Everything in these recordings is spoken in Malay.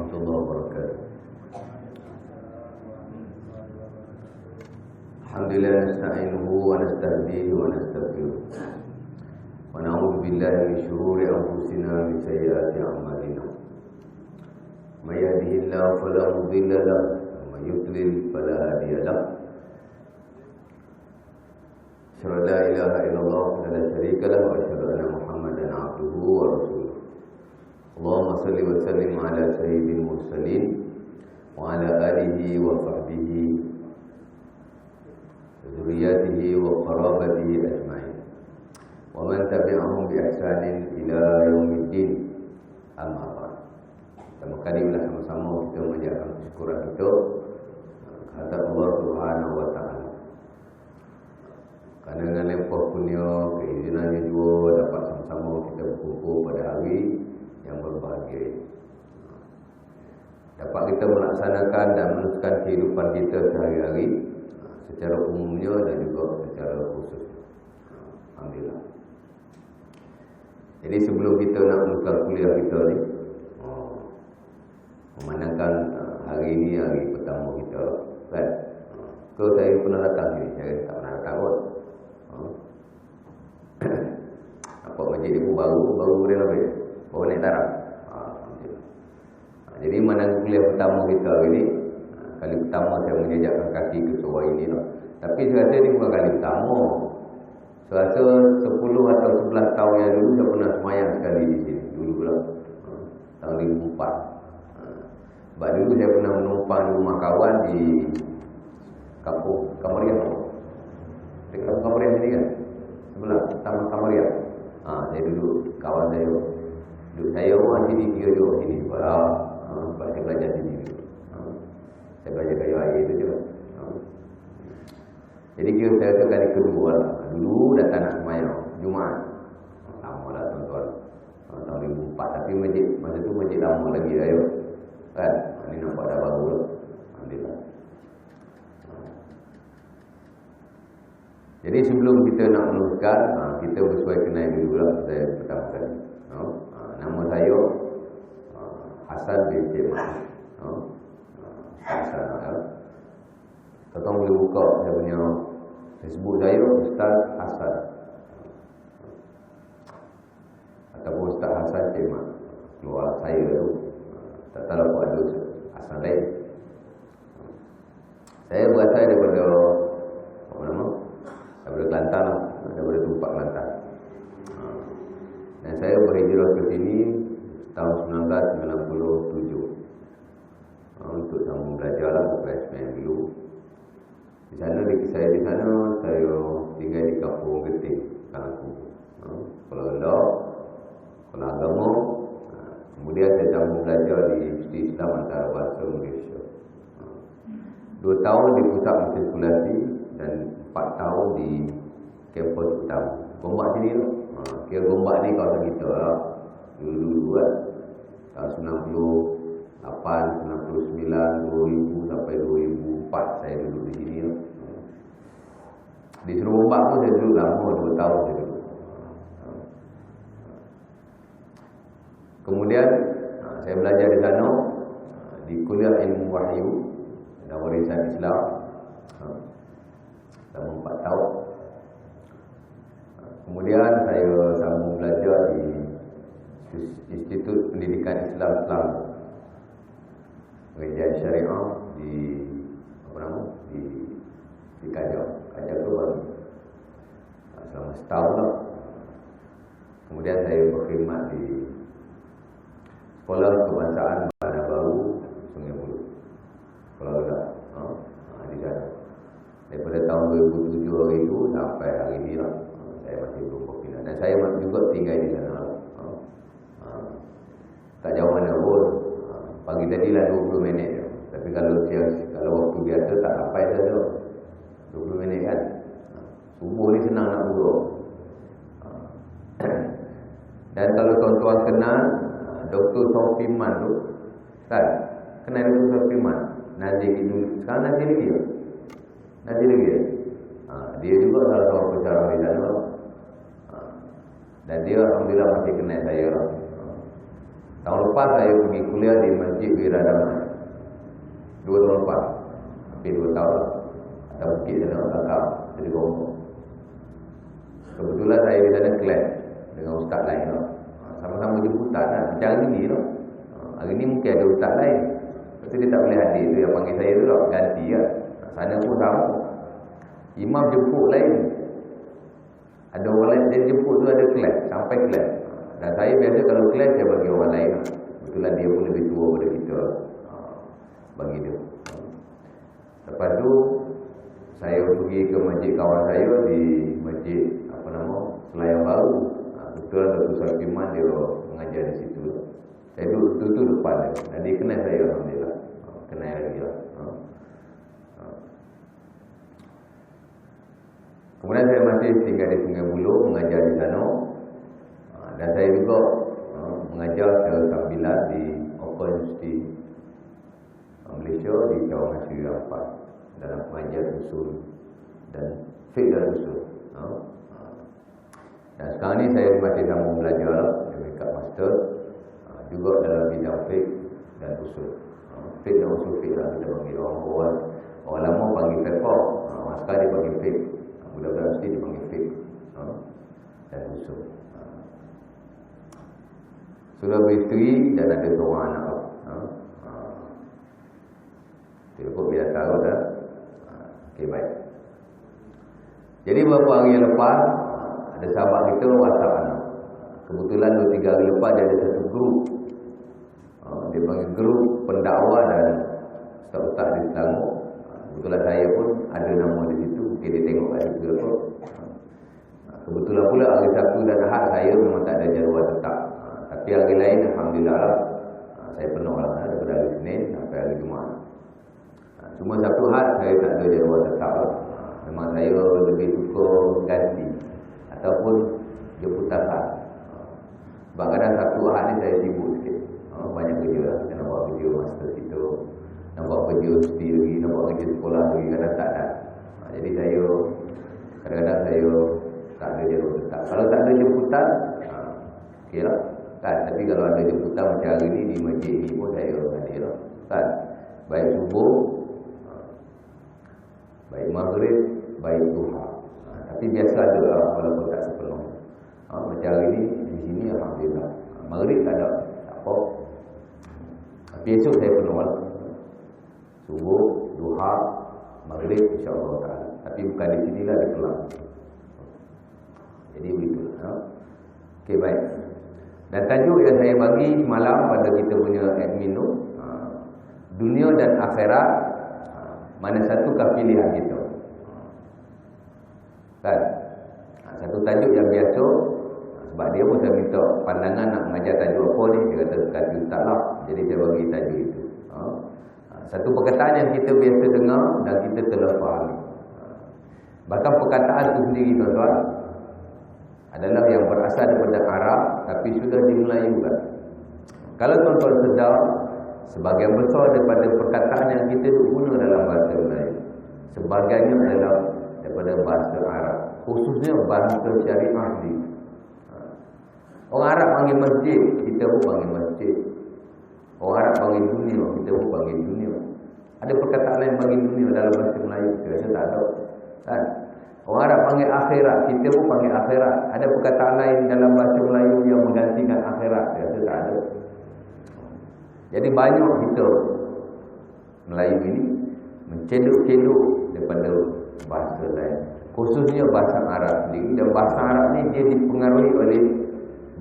warahmatullahi wabarakatuh. Alhamdulillah nasta'inuhu wa nasta'dihi wa nastaghfiruh. Wa na'udzu billahi min shururi anfusina wa min sayyiati a'malina. May yahdihillahu fala mudilla lahu wa may yudlil fala hadiya lahu. Asyhadu an la ilaha illallah wa la syarika lahu wa asyhadu anna Muhammadan 'abduhu wa rasuluh. Allahumma salli wa sallim ala sayyidil mursalin wa ala alihi wa sahbihi wa dzurriyyatihi wa qarabatihi ajma'in wa man tabi'ahum bi ihsanin ila yaumiddin. Amma ba'd. Pertama kali bila sama-sama kita mengucapkan syukuran kita kepada Allah Subhanahu wa taala. Kerana dengan limpah kurnia keizinannya juga dapat sama-sama kita berkumpul pada hari yang berbahagia. Dapat kita melaksanakan dan meneruskan kehidupan kita sehari-hari secara umumnya dan juga secara khusus. Alhamdulillah. Jadi sebelum kita nak meneruskan kuliah kita ni, memandangkan hari ini hari pertama kita, kan? Saya pernah datang sini, saya tak pernah datang pun. Nampak masjid ibu baru renovate. Baru naik taraf. Jadi mana kuliah pertama kita hari ni, kali pertama saya menjejakkan kaki ke surau ini lah. Tapi saya rasa ni bukan kali pertama. Saya rasa 10 atau 11 tahun yang dulu saya pernah semayang sekali di sini. Dulu pula. Tahun 2004. Sebab dulu saya pernah menumpang di rumah kawan di kampung Kamariah. Dekat Kamariah sini kan? Sebelah Taman Kamariah. Saya duduk kawan saya. Duduk saya orang sini, dia duduk sini. Sebab saya belajar sini dulu. Saya belajar kayu air itu je. Jadi kira saya rasa kali kedua lah. Dulu datang nak semayang Jumaat. Lama lah tuan-tuan. Tahun 2004. Tapi masjid, masa tu masjid lama lagi lah ya. Kan? Ini nampak dah baru lah. Alhamdulillah. Jadi sebelum kita nak meneruskan, kita bersuai kenal dulu lah. Saya pertama kali. Nama saya Hasan bin Cik Mat. Hasan. Tuan boleh buka saya punya Facebook saya, Ustaz Hasan. Ataupun Ustaz Hasan Cik Mat. Keluar saya tu. Tak tahu apa ada Hasan lain. Saya berasal daripada apa nama? Daripada Kelantan lah. Daripada Tumpak Kelantan. Dan saya berhijrah ke sini tahun 1997 untuk sambung belajar lah SPM dulu. Di sana, saya tinggal di kampung Geting, Kalangku. Sekolah rendah, sekolah agama. Kemudian saya sambung belajar di Universiti Islam Antarabangsa Malaysia. 2 tahun di pusat matrikulasi dan 4 tahun di kampus utama. Gombak sini lah. Kira Gombak ni kawasan kita lah. Dulu-dulu kan. Tahun 98, 99, 2000 sampai 2004 saya duduk di sini lah. Di Seru Gombak pun saya duduk lama, 2 tahun saya duduk. Kemudian saya belajar di sana di Kuliah Ilmu Wahyu dan Warisan Islam selama 4 tahun. Kemudian saya sambung belajar di Institut Pendidikan Islam Selangor, pengajian syariah di apa nama? Di Kajang tu baru selama setahun lah. Kemudian saya berkhidmat di Sekolah Kebangsaan Bandar Baru Sungai Buloh. Sekolah rendah di sana. Daripada tahun 2007 hari itu sampai hari ini lah. Saya masih belum berpindah. Dan saya juga tinggal di sana. Tak jauh mana pun. Pagi tadi lah 20 minit. Tapi kalau waktu biasa tak sampai saja 20 minit kan. Subuh ni senang nak duduk. Dan kalau tuan-tuan kenal Dr. Sofiman tu, kan? Kenal Dr. Sofiman? Nazir dulu. Sekarang Nazir lagi tak? Nazir lagi tak? Dia juga salah seorang pensyarah di sana. Dan dia alhamdulillah masih kenal saya. Tahun lepas saya pergi kuliah di Masjid Wiradamai. 2 tahun lepas. Hampir 2 tahun. Atas bukit sana, belakang, jadi Gombong. Kebetulan saya di sana kelas dengan ustaz lain. Sama-sama jemputan lah. Macam hari ni tu. Hari ni mungkin ada ustaz lain. Lepas tu dia tak boleh hadir tu. Yang panggil saya tu lah. Ganti lah. Sana pun sama. Imam jemput lain. Ada orang lain dia jemput tu ada kelas. Sampai kelas. Dan saya biasa kalau kelas saya bagi orang lain. Kebetulan dia pun lebih tua daripada kita. Bagi dia. Lepas tu saya pergi ke masjid kawan saya di masjid Selayang Baru. Betul Dr. Sarkiman dia mengajar di situ. Saya duduk depan dia. Dan dia kenal saya alhamdulillah. Kenal lagi lah. Kemudian saya masih tinggal di Sungai Buloh mengajar di sana. Dan saya juga mengajar secara sambilan di Open University Malaysia di Cawangan Seri Rampas dalam pengajian usul dan fiqh dan usul. Dan sekarang ni saya masih sambung belajar di tingkat master juga dalam bidang fiqh dan usul. Fiqh dan usul fiqh lah kita panggil orang lama panggil fiqh, orang sekarang dia panggil fiqh, budak-budak mesti dia panggil fiqh dan usul. Sudah beristeri dan ada seorang anak. Cukup biasa tahu dah. Okey, baik. Jadi beberapa hari lepas ada sahabat kita WhatsApp anak. Kebetulan 2-3 hari lepas dia ada satu grup. Dia panggil grup pendakwah dan ustaz-ustaz di Selangor. Kebetulan saya pun ada nama di situ. Mungkin dia tengok kat situ apa. Kebetulan pula hari Sabtu dan Ahad saya memang tak ada jadual tetap. Tapi hari lain alhamdulillah saya penuh lah daripada hari Senin sampai hari Jumaat. Cuma Sabtu Ahad saya tak ada jadual tetap lah. Memang saya lebih suka ganti ataupun jemputan khas. Sebab kadang Sabtu Ahad ni saya sibuk sikit. Banyak kerja lah. Kita nak buat kerja master kita, nak buat kerja universiti lagi, nak buat kerja sekolah lagi, kadang tak ada. Jadi saya kadang-kadang saya tak ada jadual tetap. Kalau tak ada jemputan, okey lah kan. Tapi kalau ada jemputan macam hari ni di masjid ni pun saya hadir lah kan. Baik subuh, baik maghrib, baik duha. Tapi biasa ada lah walaupun tak sepenuh. Macam hari ni di sini alhamdulillah. Maghrib tak ada, tak apa. Tapi esok saya penuh lah. Subuh, duha, maghrib insya-Allah taala. Tapi bukan di sinilah di Kelang. Jadi begitu. Okey, baik. Dan tajuk yang saya bagi semalam pada kita punya admin tu, dunia dan akhirat, mana satukah pilihan kita? Kan? Satu tajuk yang biasa. Sebab dia pun saya minta pandangan nak mengajar tajuk apa ni. Dia kata tajuk tak lah. Jadi saya bagi tajuk itu. Satu perkataan yang kita biasa dengar dan kita telah fahami. Bahkan perkataan itu sendiri tuan-tuan adalah yang berasal daripada Arab tapi sudah dimelayukan. Kalau tuan-tuan sedar, sebahagian besar daripada perkataan yang kita guna dalam bahasa Melayu, sebahagiannya adalah daripada bahasa Arab, khususnya bahasa syariah ni. Orang Arab panggil masjid, kita pun panggil masjid. Orang Arab panggil dunia, kita pun panggil dunia. Ada perkataan lain panggil dunia dalam bahasa Melayu? Saya rasa tak ada. Kan? Orang Arab panggil akhirat, kita pun panggil akhirat. Ada perkataan lain dalam bahasa Melayu yang menggantikan akhirat? Saya rasa tak ada. Jadi banyak kita Melayu ini menceduk-ceduk daripada bahasa lain, khususnya bahasa Arab sendiri. Dan bahasa Arab ni dia dipengaruhi oleh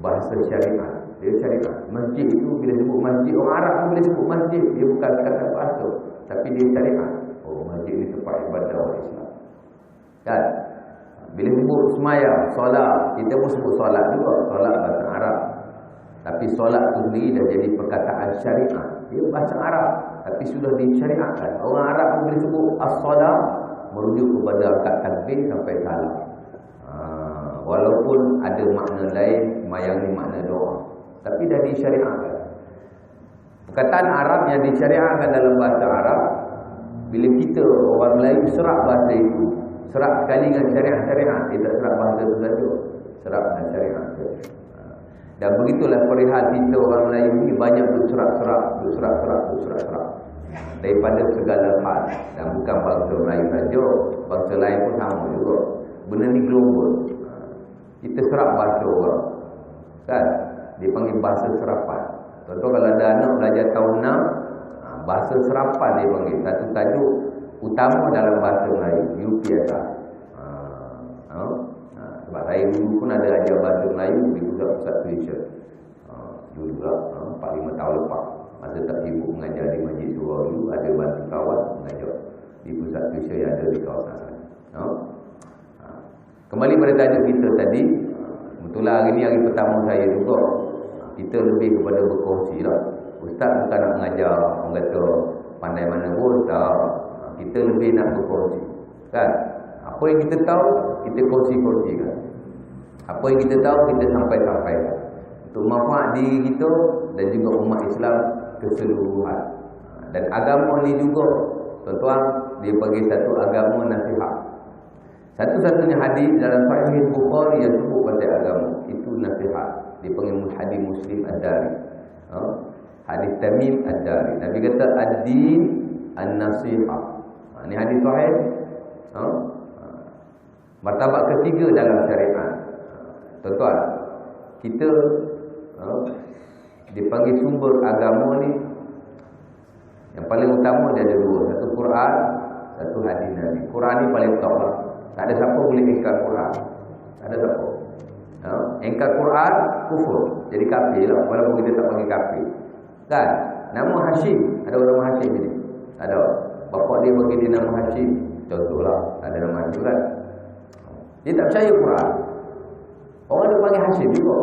bahasa syariat. Dia syariat. Masjid itu bila sebut masjid, orang Arab pun bila sebut masjid, dia bukan kata bahasa, tapi dia syariat. Oh, masjid ni tempat ibadah orang Islam. Kan? Bila sebut semaya, solat, kita pun sebut solat juga, solat bahasa Arab. Tapi solat tu sendiri dah jadi perkataan syariat. Dia bahasa Arab tapi sudah disyariatkan. Orang Arab pun bila sebut as-solat merujuk kepada akad takbir sampai salam. Walaupun ada makna lain, semayang ni makna doa, tapi dah disyariatkan. Perkataan Arab yang disyariatkan dalam bahasa Arab, bila kita orang Melayu serap bahasa itu, serap sekali dengan syariat-syariat, dia tak serap bahasa itu saja, serap dengan syariat. Dan begitulah perihal kita orang Melayu ni banyak duk serak-serak daripada segala hal. Dan bukan bangsa Melayu saja, bangsa lain pun sama juga. Benda ni global. Kita serap bahasa orang, kan? Dia panggil bahasa serapan. Contoh kalau ada anak belajar tahun 6, bahasa serapan dia panggil. Satu tajuk utama dalam bahasa Melayu, UPSR. Sebab saya dulu pun ada ajar bahasa Melayu di pusat-pusat tuition. Dulu juga 4-5 tahun lepas, masa tak sibuk mengajar di Masjid Surau dulu, ada bantu kawan mengajar di pusat tuition yang ada di kawasan sana. Kembali pada tajuk kita tadi, betullah hari ni hari pertama saya juga. Kita lebih kepada berkongsi lah. Ustaz bukan nak mengajar, orang kata pandai mana pun, tak. Kita lebih nak berkongsi, kan? Apa yang kita tahu, kita kongsi-kongsikan. Apa yang kita tahu, kita sampaikan untuk manfaat diri kita dan juga umat Islam keseluruhan. Dan agama ni juga, tuan-tuan, dia bagi satu agama nasihat. Satu-satunya hadis dalam Sahih Bukhari yang sebut pasal agama, itu nasihat. Dia panggil hadis Muslim Ad-Dari. Hadis Tamim Ad-Dari. Nabi kata ad-din an-nasihah. Ini hadis sahih. Martabat ketiga dalam syariat. Tuan-tuan, kita dipanggil sumber agama ni, yang paling utama dia ada dua. Satu Quran, satu hadis Nabi. Quran ni paling top lah. Tak ada siapa boleh ingkar Quran. Tak ada siapa. Ingkar Quran, kufur. Jadi kafir lah. Walaupun kita tak panggil kafir, kan? Nama Hashim, ada orang nama Hashim ni? Ada. Bapak dia bagi dia nama Hashim, contohlah, ada nama Hashim kan? Dia tak percaya Quran. Orang dia panggil Hashim juga.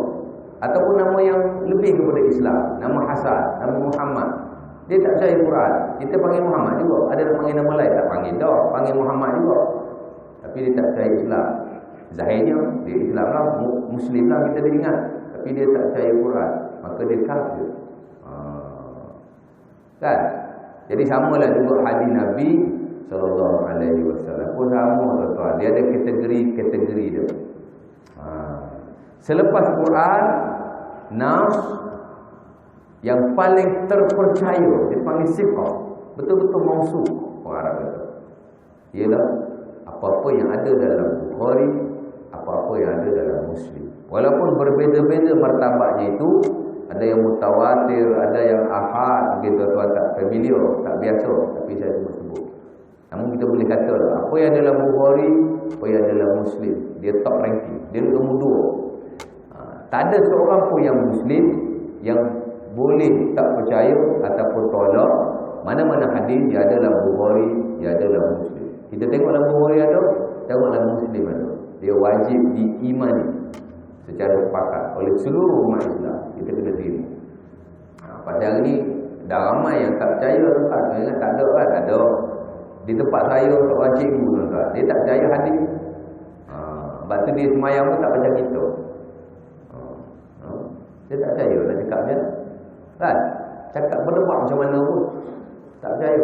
Ataupun nama yang lebih kepada Islam, nama Hasan, nama Muhammad. Dia tak percaya Quran. Kita panggil Muhammad juga. Ada yang panggil nama lain, tak panggil dah, panggil Muhammad juga. Tapi dia tak percaya Islam. Zahirnya dia Islam lah, Muslim lah kita dia ingat. Tapi dia tak percaya Quran, maka dia kafir. Kan? Jadi samalah juga hadis Nabi SAW pun sama, tuan-tuan. Dia ada kategori dia. Selepas Quran, nas yang paling terpercaya, dia panggil sifat, betul-betul mausuf, orang Arab kata, ialah apa-apa yang ada dalam Bukhari, apa-apa yang ada dalam Muslim. Walaupun berbeza-beza martabatnya itu, ada yang mutawatir, ada yang ahad, begitu tuan tak familiar, tak biasa, tapi saya sebut-sebut. Namun kita boleh kata lah, apa yang ada dalam Bukhari, apa yang ada dalam Muslim, dia top ranking, dia nombor 2. Tak ada seorang pun yang Muslim yang boleh tak percaya ataupun tolak mana-mana hadis yang ada dalam Bukhari, yang ada dalam Muslim. Kita tengok dalam Bukhari ada, tengok dalam Muslim ada. Dia wajib diimani secara sepakat oleh seluruh umat Islam. Kita kena terima. Pada hari ni dah ramai yang tak percaya, tuan-tuan. Ingat tak ada kan? Ada. Di tempat saya seorang cikgu, tuan-tuan, dia tak percaya hadis. Sebab tu dia semayang pun tak macam kita. Dia tak percaya nak cakap macam mana, kan? Cakap berdebat macam mana pun tak percaya.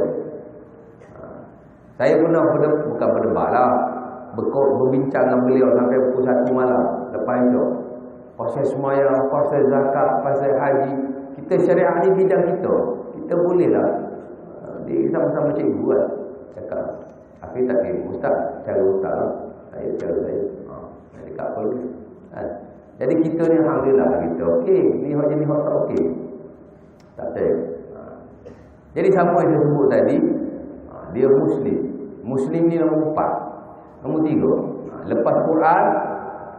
Saya pernah bukan berdebat lah, berbincang dengan beliau sampai pukul 1 malam lepas itu. Pasal semayang, pasal zakat, pasal haji. Kita syariah ni bidang kita. Kita boleh lah, dia sama-sama cikgu kan, cakap. Akhir tak kira, ustaz cara ustaz lah, saya cara saya. Nak cakap apa lagi kan? Jadi kita ni alhamdulillah kita okey, ni hak jenis hak tak okey, tak percaya. Jadi siapa yang saya sebut tadi, dia Muslim. Muslim ni nombor 4. Nombor 3, lepas Quran,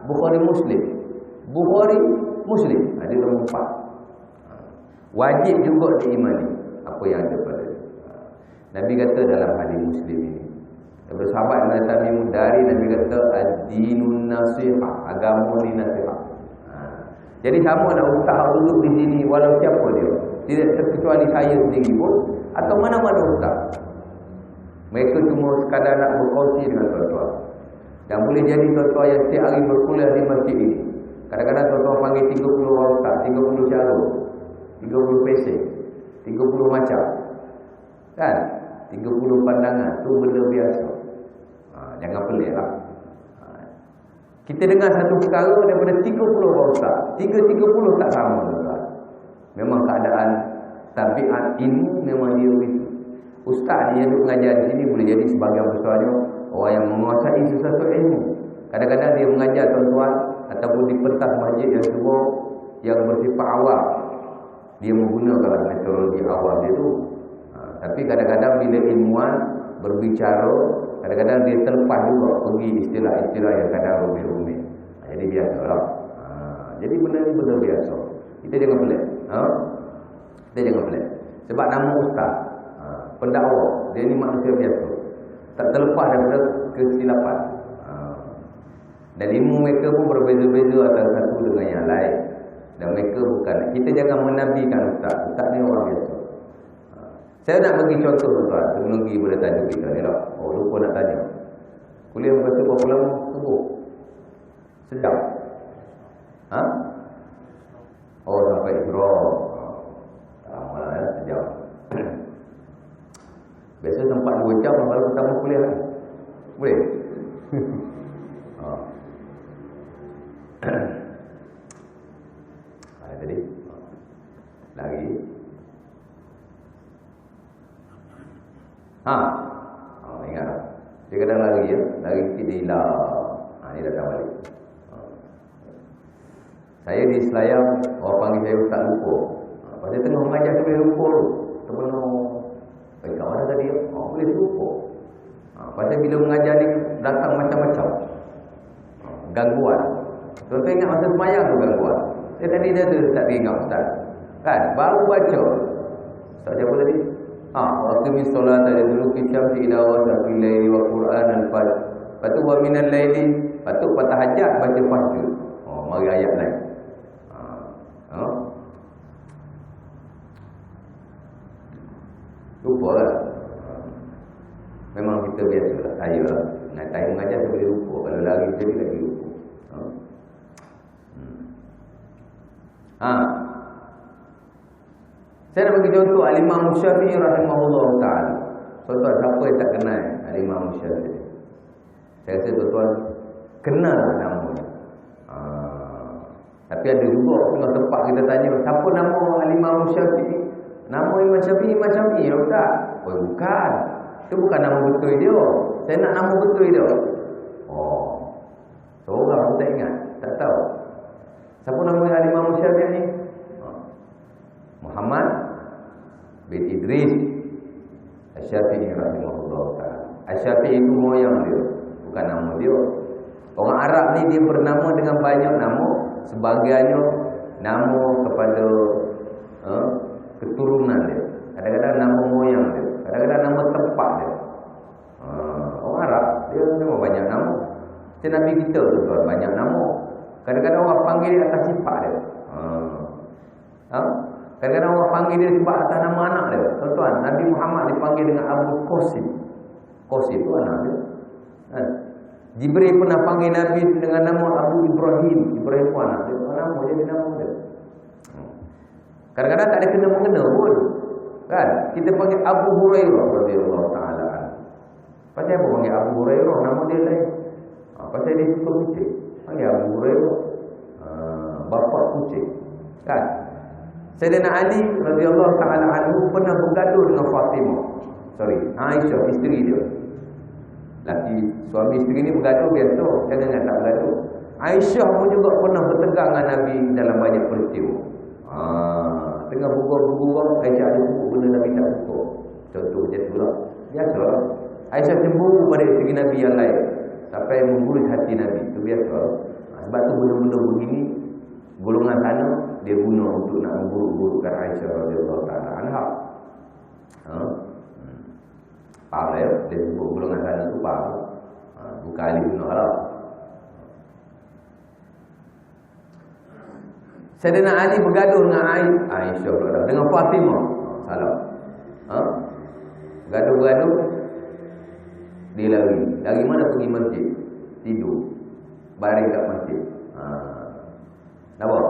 Bukhari Muslim. Bukhari Muslim, dia nombor 4. Wajib juga diimani apa yang ada pada dia. Nabi kata dalam hadis Muslim ini, daripada sahabat Nabi dari Nabi kata ad-dinun nasihah, agama ni nasihat. Jadi sama nak ustaz duduk di sini walau siapa dia, tidak terkecuali saya sendiri pun atau mana-mana ustaz. Mereka cuma sekadar nak berkongsi dengan tuan-tuan. Dan boleh jadi tuan-tuan yang setiap hari berkuliah di masjid ini, kadang-kadang tuan-tuan panggil 30 orang ustaz, 30 cara, 30 pesek, 30 macam, kan? 30 pandangan, tu benda biasa. Jangan pelik lah. Kita dengar satu perkara daripada 30 orang ustaz. 30 tak sama ustaz. Memang keadaan tabiat ilmu memang dia begitu. Ustaz ni yang duk mengajar di sini boleh jadi sebagian besarnya orang yang menguasai sesuatu ilmu. Kadang-kadang dia mengajar tuan-tuan ataupun di pentas masjid yang semua yang bersifat awam. Dia menggunakan metodologi awam dia tu. Tapi kadang-kadang bila ilmuwan berbicara, kadang-kadang dia terlepas juga pergi istilah-istilah yang kadang rumit-rumit. Jadi biasalah. Jadi benda ni benda biasa. Kita jangan pelik. Kita jangan pelik. Sebab nama ustaz, pendakwa, dia ni manusia biasa. Tak terlepas daripada kesilapan. Dan ilmu mereka pun berbeza-beza antara satu dengan yang lain. Dan mereka bukan. Kita jangan menabikan ustaz. Ustaz ni orang biasa. Saya nak bagi contoh tuan-tuan. Sebelum pergi pada tajuk kita ni lah. Oh, lupa nak tanya. Kuliah berkata berapa lama? Subuh? Sejam? Oh, sampai Isra. Tak lama lah ya, sejam. Biasa sempat 2 jam baru pertama kuliah kan? Boleh? Tadi lagi ingat tak? Dia kadang lari ya, lari sikit dia hilang. Ni datang balik. Saya di Selayang, orang panggil saya ustaz lupa. Pasal tengah mengajar tu boleh lupa tu. Terpenuh. Kat mana tadi? Boleh lupa. Pasal bila mengajar ni datang macam-macam gangguan. Tuan-tuan ingat masa semayang tu gangguan. Saya tadi dia tu tak ingat ustaz. Kan? Baru baca. Ustaz siapa tadi? Waqimi solat dulu kitab ila wasafil laili wa Quran al-fajr. Patu wa minal laili, patu tahajud baca fajr. Mari ayat lain. Lupa lah. Memang kita biasa lah. Saya lah. Nak tanya mengajar saya boleh lupa. Kalau lari jadi lagi lupa. Saya nak bagi contoh Al-Imam Syafi'i rahimahullah ta'ala. Tuan-tuan, siapa yang tak kenal Al-Imam Syafi'i? Saya rasa tuan-tuan kenal namanya. Tapi ada juga tengah tempat kita tanya, siapa nama Al-Imam Syafi'i? Nama Imam Syafi'i Imam Syafi'i tak? Oh bukan. Itu bukan nama betul dia. Saya nak nama betul dia. Seorang pun tak ingat. Tak tahu. Siapa nama Al-Imam Syafi'i ni? Muhammad bin Idris Asy-Syafi'i rahimahullah ta'ala. Asy-Syafi'i itu moyang dia, bukan nama dia. Orang Arab ni dia bernama dengan banyak nama. Sebahagiannya nama kepada keturunan dia. Kadang-kadang nama moyang dia, kadang-kadang nama tempat dia. Orang Arab dia memang banyak nama. Macam Nabi kita tu banyak nama. Kadang-kadang orang panggil dia atas sifat dia. Kadang-kadang orang panggil dia sebab atas nama anak dia. Tuan-tuan, Nabi Muhammad dipanggil dengan Abu Qasim. Qasim itu anak dia. Jibril pernah panggil Nabi dengan nama Abu Ibrahim. Ibrahim pun anak dia. Nama jadi nama dia. Kadang-kadang tak ada kena-mengena pun. Kan? Kita panggil Abu Hurairah radhiyallahu ta'ala. Pasal apa panggil Abu Hurairah? Nama dia lain. Pasal dia suka kucing. Panggil Abu Hurairah. Bapa kucing. Kan? Sayyidina Ali radhiyallahu ta'ala anhu pernah bergaduh dengan Fatimah. Aisyah, isteri dia. Laki suami isteri ni bergaduh biasa, jangan tak bergaduh. Aisyah pun juga pernah bertegang dengan Nabi dalam banyak peristiwa. Tengah bergurau-gurau, Aisyah ada sebut benda Nabi tak suka. Contoh macam itulah. Biasalah. Aisyah cemburu pada isteri Nabi yang lain sampai menggurus hati Nabi. Itu biasa. Sebab tu benda-benda begini golongan sana dia guna untuk nak memburuk-burukkan Aisyah radhiyallahu ta'ala anha. Faham lah ya? Dia sebut golongan sana tu faham. Bukan ahli guna lah. Sayyidina Ali bergaduh dengan Aisyah dengan Fatimah. Salah. Bergaduh-bergaduh dia lari. Lari mana pergi masjid? Tidur. Baring kat masjid. Nampak?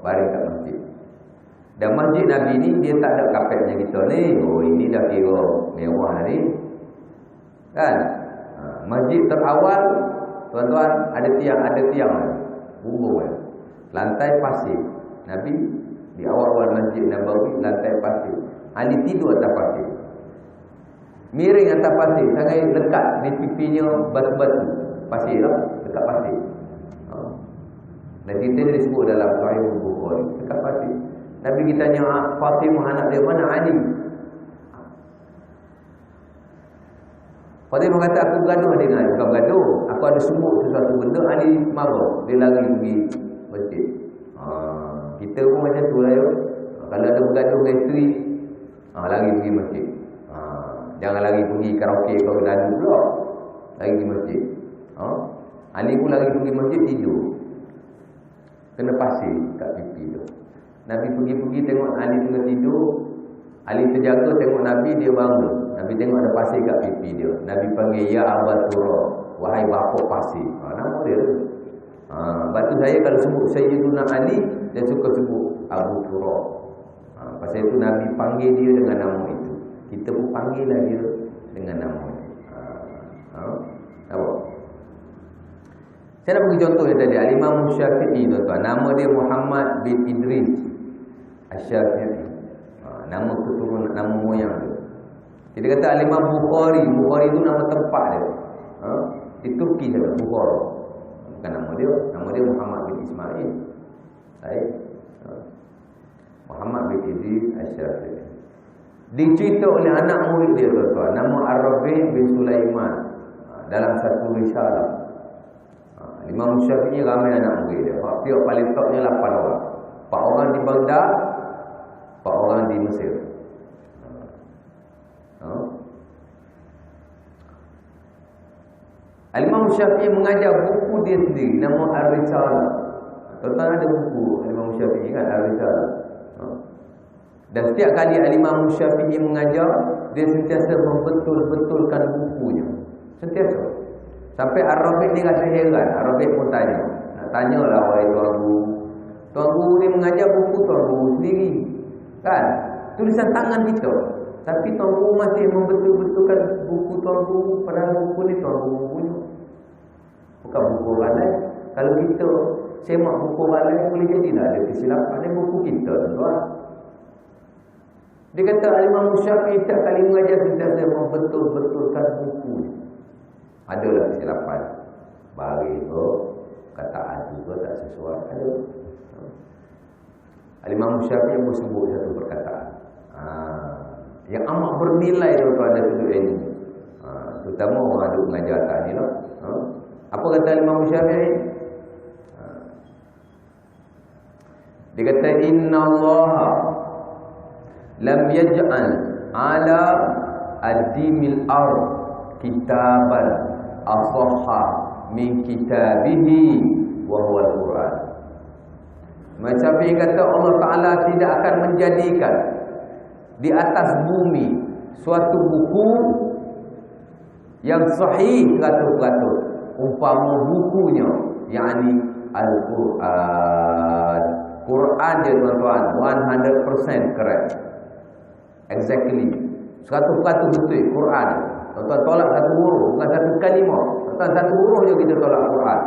Baring kat masjid. Dan masjid Nabi ni dia tak ada kapet macam kita ni. Oh ini dah kira mewah ni. Kan? Masjid terawal Tuan-tuan, ada tiang bumbung kan. Lantai pasir. Nabi di awal-awal Masjid Nabawi lantai pasir. Ali tidur atas pasir. Miring atas pasir, sangat lekat di pipinya batu-batu. Pasir lah, dekat pasir. Dan kita disebut dalam Sahih Bukhari, dekat pasir. Nabi kita tanya Fatimah anak dia, mana Ali? Fatimah kata, aku bergaduh dengan, bukan bergaduh, aku ada sumuk sesuatu benda. Ali marah, dia lari pergi masjid. Kita pun macam tu lah. Kalau ada bergaduh dengan isteri, lari pergi masjid. Jangan lari pergi karaoke kau bergaduh pula, lari pergi masjid. Ali pun lari pergi masjid, tidur, kena pasir kat pipi tu. Nabi pergi-pergi tengok Ali tengah tidur. Ali terjaga tengok Nabi, dia bangun. Nabi tengok ada pasir kat pipi dia. Nabi panggil, ya Abu Turab, wahai bapa pasir. Nama dia tu. Batu saya kalau sebut Sayyiduna Ali, dia suka sebut Abu Turab. Pasal itu Nabi panggil dia dengan nama itu. Kita pun panggil lah dia dengan nama itu. Tahu? Saya nak bagi contoh yang tadi. Al-Imam Syafi'i, tuan-tuan. Nama dia Muhammad bin Idris Asy-Syafi'i. Nama keturunan, nama moyang dia. Kita kata Al-Imam Bukhari. Bukhari itu nama tempat dia. Di Turki saja, Bukhara. Bukan nama dia. Nama dia Muhammad bin Ismail. Baik. Muhammad bin Idris Asy-Syafi'i. Dicerita oleh anak murid dia, tuan-tuan. Nama Ar-Rabi' bin Sulaiman. Dalam satu risalah. Imam Syafi'i ramai anak murid dia. Dia paling topnya 8 orang. 4 orang di Baghdad, 4 orang di Mesir. Imam Syafi'i mengajar buku dia sendiri, nama Ar-Risalah. Tuan-tuan ada buku Imam Syafi'i kan, Ar-Risalah. Dan setiap kali Imam Syafi'i mengajar, dia sentiasa membetul-betulkan bukunya. Sentiasa. Sampai Ar-Rabi' ni rasa heran. Ar-Rabi' pun tanya. Tanyalah wahai Tuan Guru. Tuan Guru ni mengajar buku Tuan Guru sendiri. Kan? Tulisan tangan kita. Tapi Tuan Guru masih membetul-betulkan buku Tuan Guru. Padahal buku ni Tuan Guru punya. Bukan buku balai. Kalau kita semak buku balai, boleh jadi tak ada kesilapan. Ini buku kita, tuan. Dia kata Imam Syafi'i setiap kali mengajar sentiasa membetul-betulkan buku ni. Adalah kesilapan. Bagi itu kataan juga tak sesuai. Ada. Imam Syafi'i pun sebut satu perkataan yang amat bernilai daripada sudut ini. Terutama orang duk mengajar tak ni lah. Apa kata Imam Syafi'i? Dia kata inna Allah lam yaj'al ala ad-dimil ard kitaban asahha min kitabihi wa huwa al-Quran. Macam Syafi'i kata Allah Ta'ala tidak akan menjadikan di atas bumi suatu buku yang sahih 100% umpama bukunya, yakni Al-Quran. Quran dia, tuan-tuan, 100% correct. Exactly 100% betul Quran. Tuan-tuan tolak satu huruf, bukan satu kalimah. Tuan-tuan satu huruf je kita tolak Quran.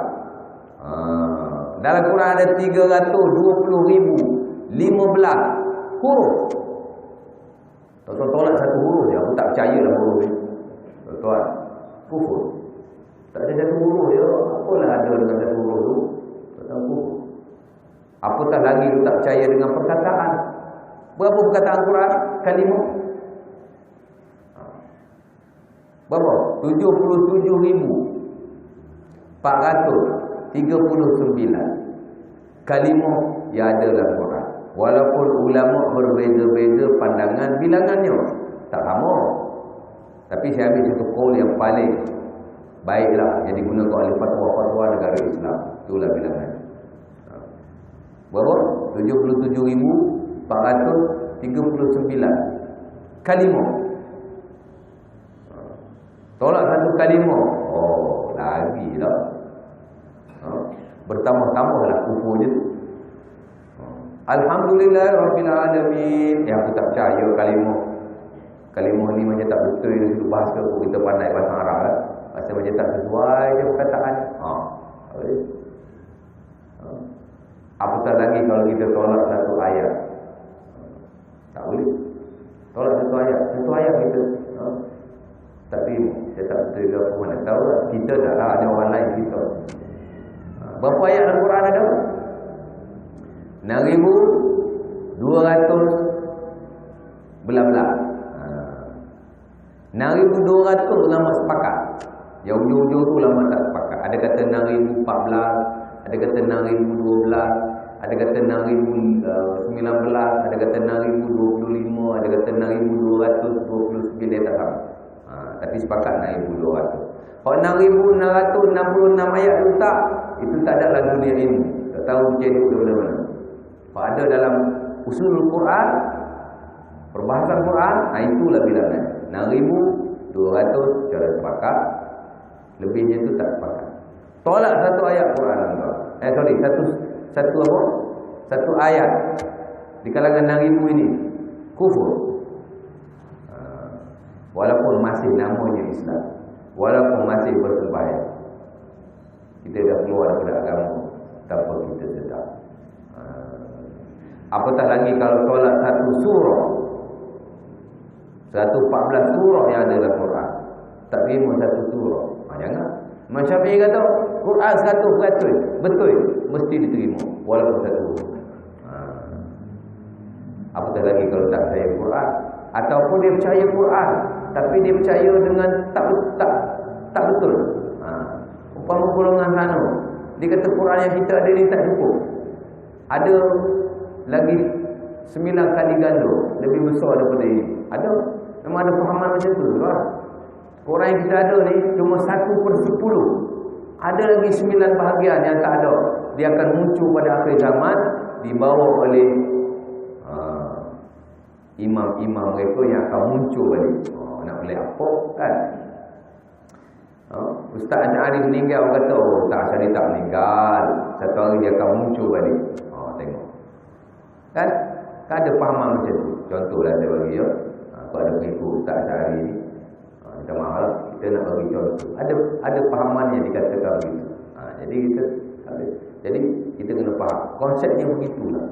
Dalam Quran ada 320,015 huruf. Tuan-tuan tolak satu huruf je. Aku tak percaya lah huruf ni. Tuan-tuan, kufur. Tak ada satu huruf je. Apalah ada dengan satu huruf tu? Tuan-tuan kufur. Apatah lagi tu tak percaya dengan perkataan. Berapa perkataan Quran? Kalimah? Berapa? 77,439 kalimah yang ada dalam Quran. Walaupun ulama berbeza-beza pandangan bilangannya, tak sama. Tapi saya ambil satu qaul yang paling baiklah yang digunakan oleh fatwa-fatwa negara Islam. Itulah bilangan. Berapa? 77,439 kalimah. Tolak satu kalimah, oh lagi dah. Bertambah-tambahlah kufur je. Alhamdulillah Rabbil Alamin. Yang aku tak percaya kalimah ni macam tak betul dari sudut bahasa pun kita pandai bahasa Arab lah. Rasa macam tak sesuai dia perkataan. Apatah lagi kalau kita tolak satu ayat. Tak boleh. Tolak satu ayat kita. Tapi saya tak betul ke apa mana tahu lah. Kita dah lah, ada orang lain kita. Berapa ayat Al-Quran ada? 6,211. 6,200 ulama sepakat. Yang ujung-ujung tu ulama tak sepakat. Ada kata 6,014, ada kata 6,012, ada kata 6,019, ada kata 6,025, ada kata 6,229, tak sama. Tapi sepakat 6,200. Kalau 6,666 ayat tu tak, itu tak ada lagu dunia ilmu. Tak tahu cenduk ke mana-mana. Kalau ada dalam usulul Quran, perbahasan Quran, itulah bilangan. 6,200 cara sepakat. Lebihnya itu tak sepakat. Tolak satu ayat Quran. Satu apa? Satu ayat di kalangan 6,000 ini kufur. Walaupun masih namanya Islam, walaupun masih bersembahyang, kita dah keluar daripada agama tanpa kita sedar. Apatah lagi kalau tolak satu surah, 114 surah yang ada dalam Quran, tak terima satu surah. Jangan. Imam Syafi'i kata Quran 100% betul, mesti diterima walaupun satu. Apatah lagi kalau tak percaya Quran, ataupun dia percaya Quran tapi dia percaya dengan tak betul. Umpama golongan sana, dia kata Quran yang kita ada ni tak cukup. Ada lagi 9 kali ganda lebih besar daripada ini. Ada. Memang ada fahaman macam tu lah. Quran yang kita ada ni cuma 1/10. Ada lagi 9 bahagian yang tak ada. Dia akan muncul pada akhir zaman, dibawa oleh imam-imam mereka yang akan muncul balik. Nak boleh apa kan? Ustaz Asy'ari meninggal, orang kata Ustaz Asy'ari tak meninggal, satu hari dia akan muncul balik. Tengok kan? Kan ada fahaman macam tu. Contohlah saya bagi ya. Kalau ada pengikut Ustaz Asy'ari ni, minta maaf lah, kita nak bagi contoh. Ada fahaman yang dikatakan begitu. Jadi kita kena faham konsepnya begitulah.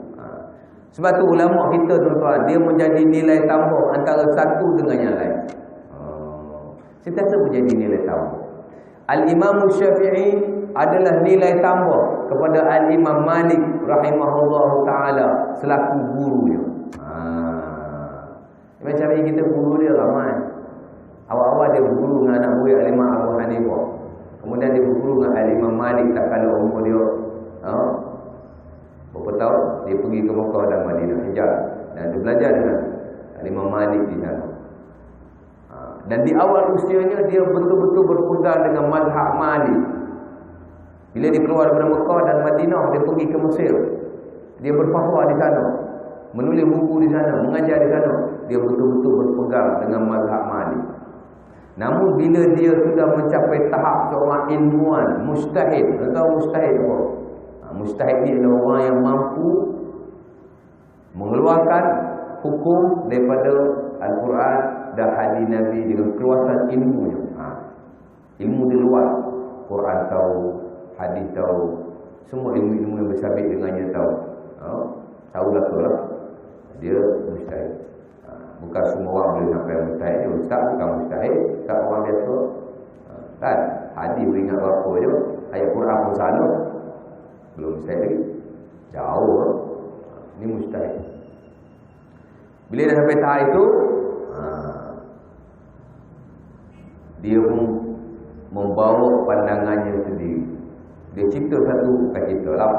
Sebab tu ulama kita tuan-tuan, dia menjadi nilai tambah antara satu dengan yang lain. Sentiasa menjadi nilai tambah. Al-Imam Syafi'i adalah nilai tambah kepada Al-Imam Malik rahimahullahu ta'ala selaku gurunya. Imam Syafi'i kita guru dia ramai. Awal-awal dia berguru dengan anak murid Al-Imam Abu Hanifah. Kemudian dia berguru dengan Al-Imam Malik tak kala umur dia berapa tahun. Dia pergi ke Mekah dan Madinah Hijaz, dan dia belajar dengan Al-Imam Malik di sana. Dan di awal usianya dia betul-betul berpegang dengan mazhab Malik. Bila dia keluar daripada Mekah dan Madinah, dia pergi ke Mesir. Dia berfatwa di sana, menulis buku di sana, mengajar di sana. Dia betul-betul berpegang dengan mazhab Malik. Namun bila dia sudah mencapai tahap seorang ilmuwan, mujtahid, atau mujtahid apa? Mujtahid ni adalah orang yang mampu mengeluarkan hukum daripada Al-Quran dan hadis Nabi dengan keluasan ilmunya. Ilmu di luar Quran tahu, hadis tahu, semua ilmu-ilmu yang bersabit dengannya tahu. Tahulah tu lah. Dia mujtahid. Bukan semua orang boleh sampai mujtahid. Ustaz bukan mujtahid, ustaz orang biasa. Kan? Hadis ingat berapa je, ayat Quran pun salah. Belum mujtahid lagi. Jauh lah. Ini mujtahid. Bila dah sampai tahap itu, dia pun membawa pandangannya sendiri. Dia cipta satu, bukan cipta lah,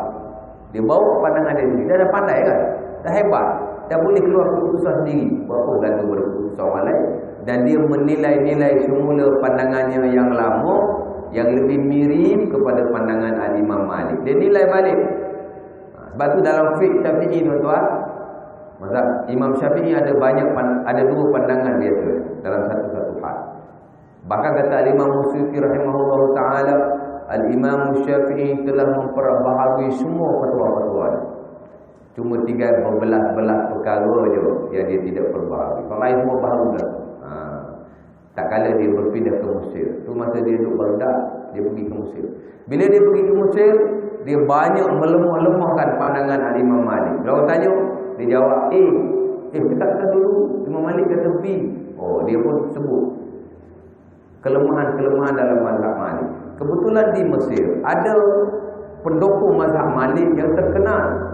dia bawa pandangan dia sendiri. Dia dah pandai kan? Dah hebat. Dah boleh keluar keputusan sendiri. Berapa bergantung pada keputusan orang lain. Dan dia menilai-nilai semula pandangannya yang lama, yang lebih mirip kepada pandangan Al-Imam Malik. Dia nilai balik. Sebab tu dalam fiqh Syafi'i tuan-tuan, mazhab Imam Syafi'i ada dua pandangan dia tu dalam satu-satu hal. Bahkan kata Al-Imam Suyuti rahimahullahu ta'ala, Al-Imam Syafi'i telah memperbaharui semua fatwa-fatwa. Cuma tinggal berbelah-belah perkara je yang dia tidak perbaharui. Yang lain semua baru dah. Tak kala dia berpindah ke Mesir. Tu masa dia duduk Baghdad, dia pergi ke Mesir. Bila dia pergi ke Mesir, dia banyak melemah-lemahkan pandangan Imam Malik. Kalau orang tanya, dia jawab kata dulu Imam Malik kata B. Oh, dia pun sebut kelemahan-kelemahan dalam mazhab Malik. Kebetulan di Mesir ada pendukung mazhab Malik yang terkenal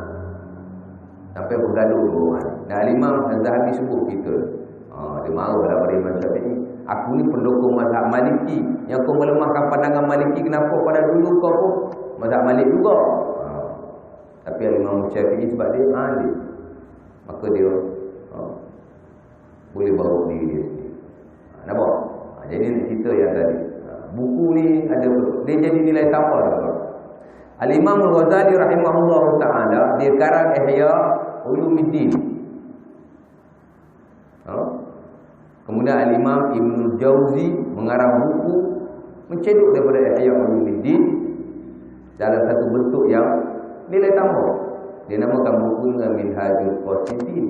sampai bergaduh dua orang. Dan Imam Az-Zahabi sebut kita, dia marah pada Imam Syafi'i, aku ni pendukung mazhab Maliki, yang kau melemahkan pandangan Maliki, kenapa pada dulu kau pun mazhab Malik juga? Tapi Imam Syafi'i sebab dia alim, maka dia boleh bawa diri dia sendiri. Nampak? Jadi nak cerita yang tadi, buku ni ada, dia jadi nilai tambah. Al-Imam Al-Ghazali rahimahullah ta'ala, dia karang Ihya Ulumuddin. Kemudian Al-Imam Ibnul Jauzi mengarang buku menceduk daripada Ihya Ulumuddin dalam satu bentuk yang nilai tambah. Dia namakan buku dengan Minhajul Qasidin.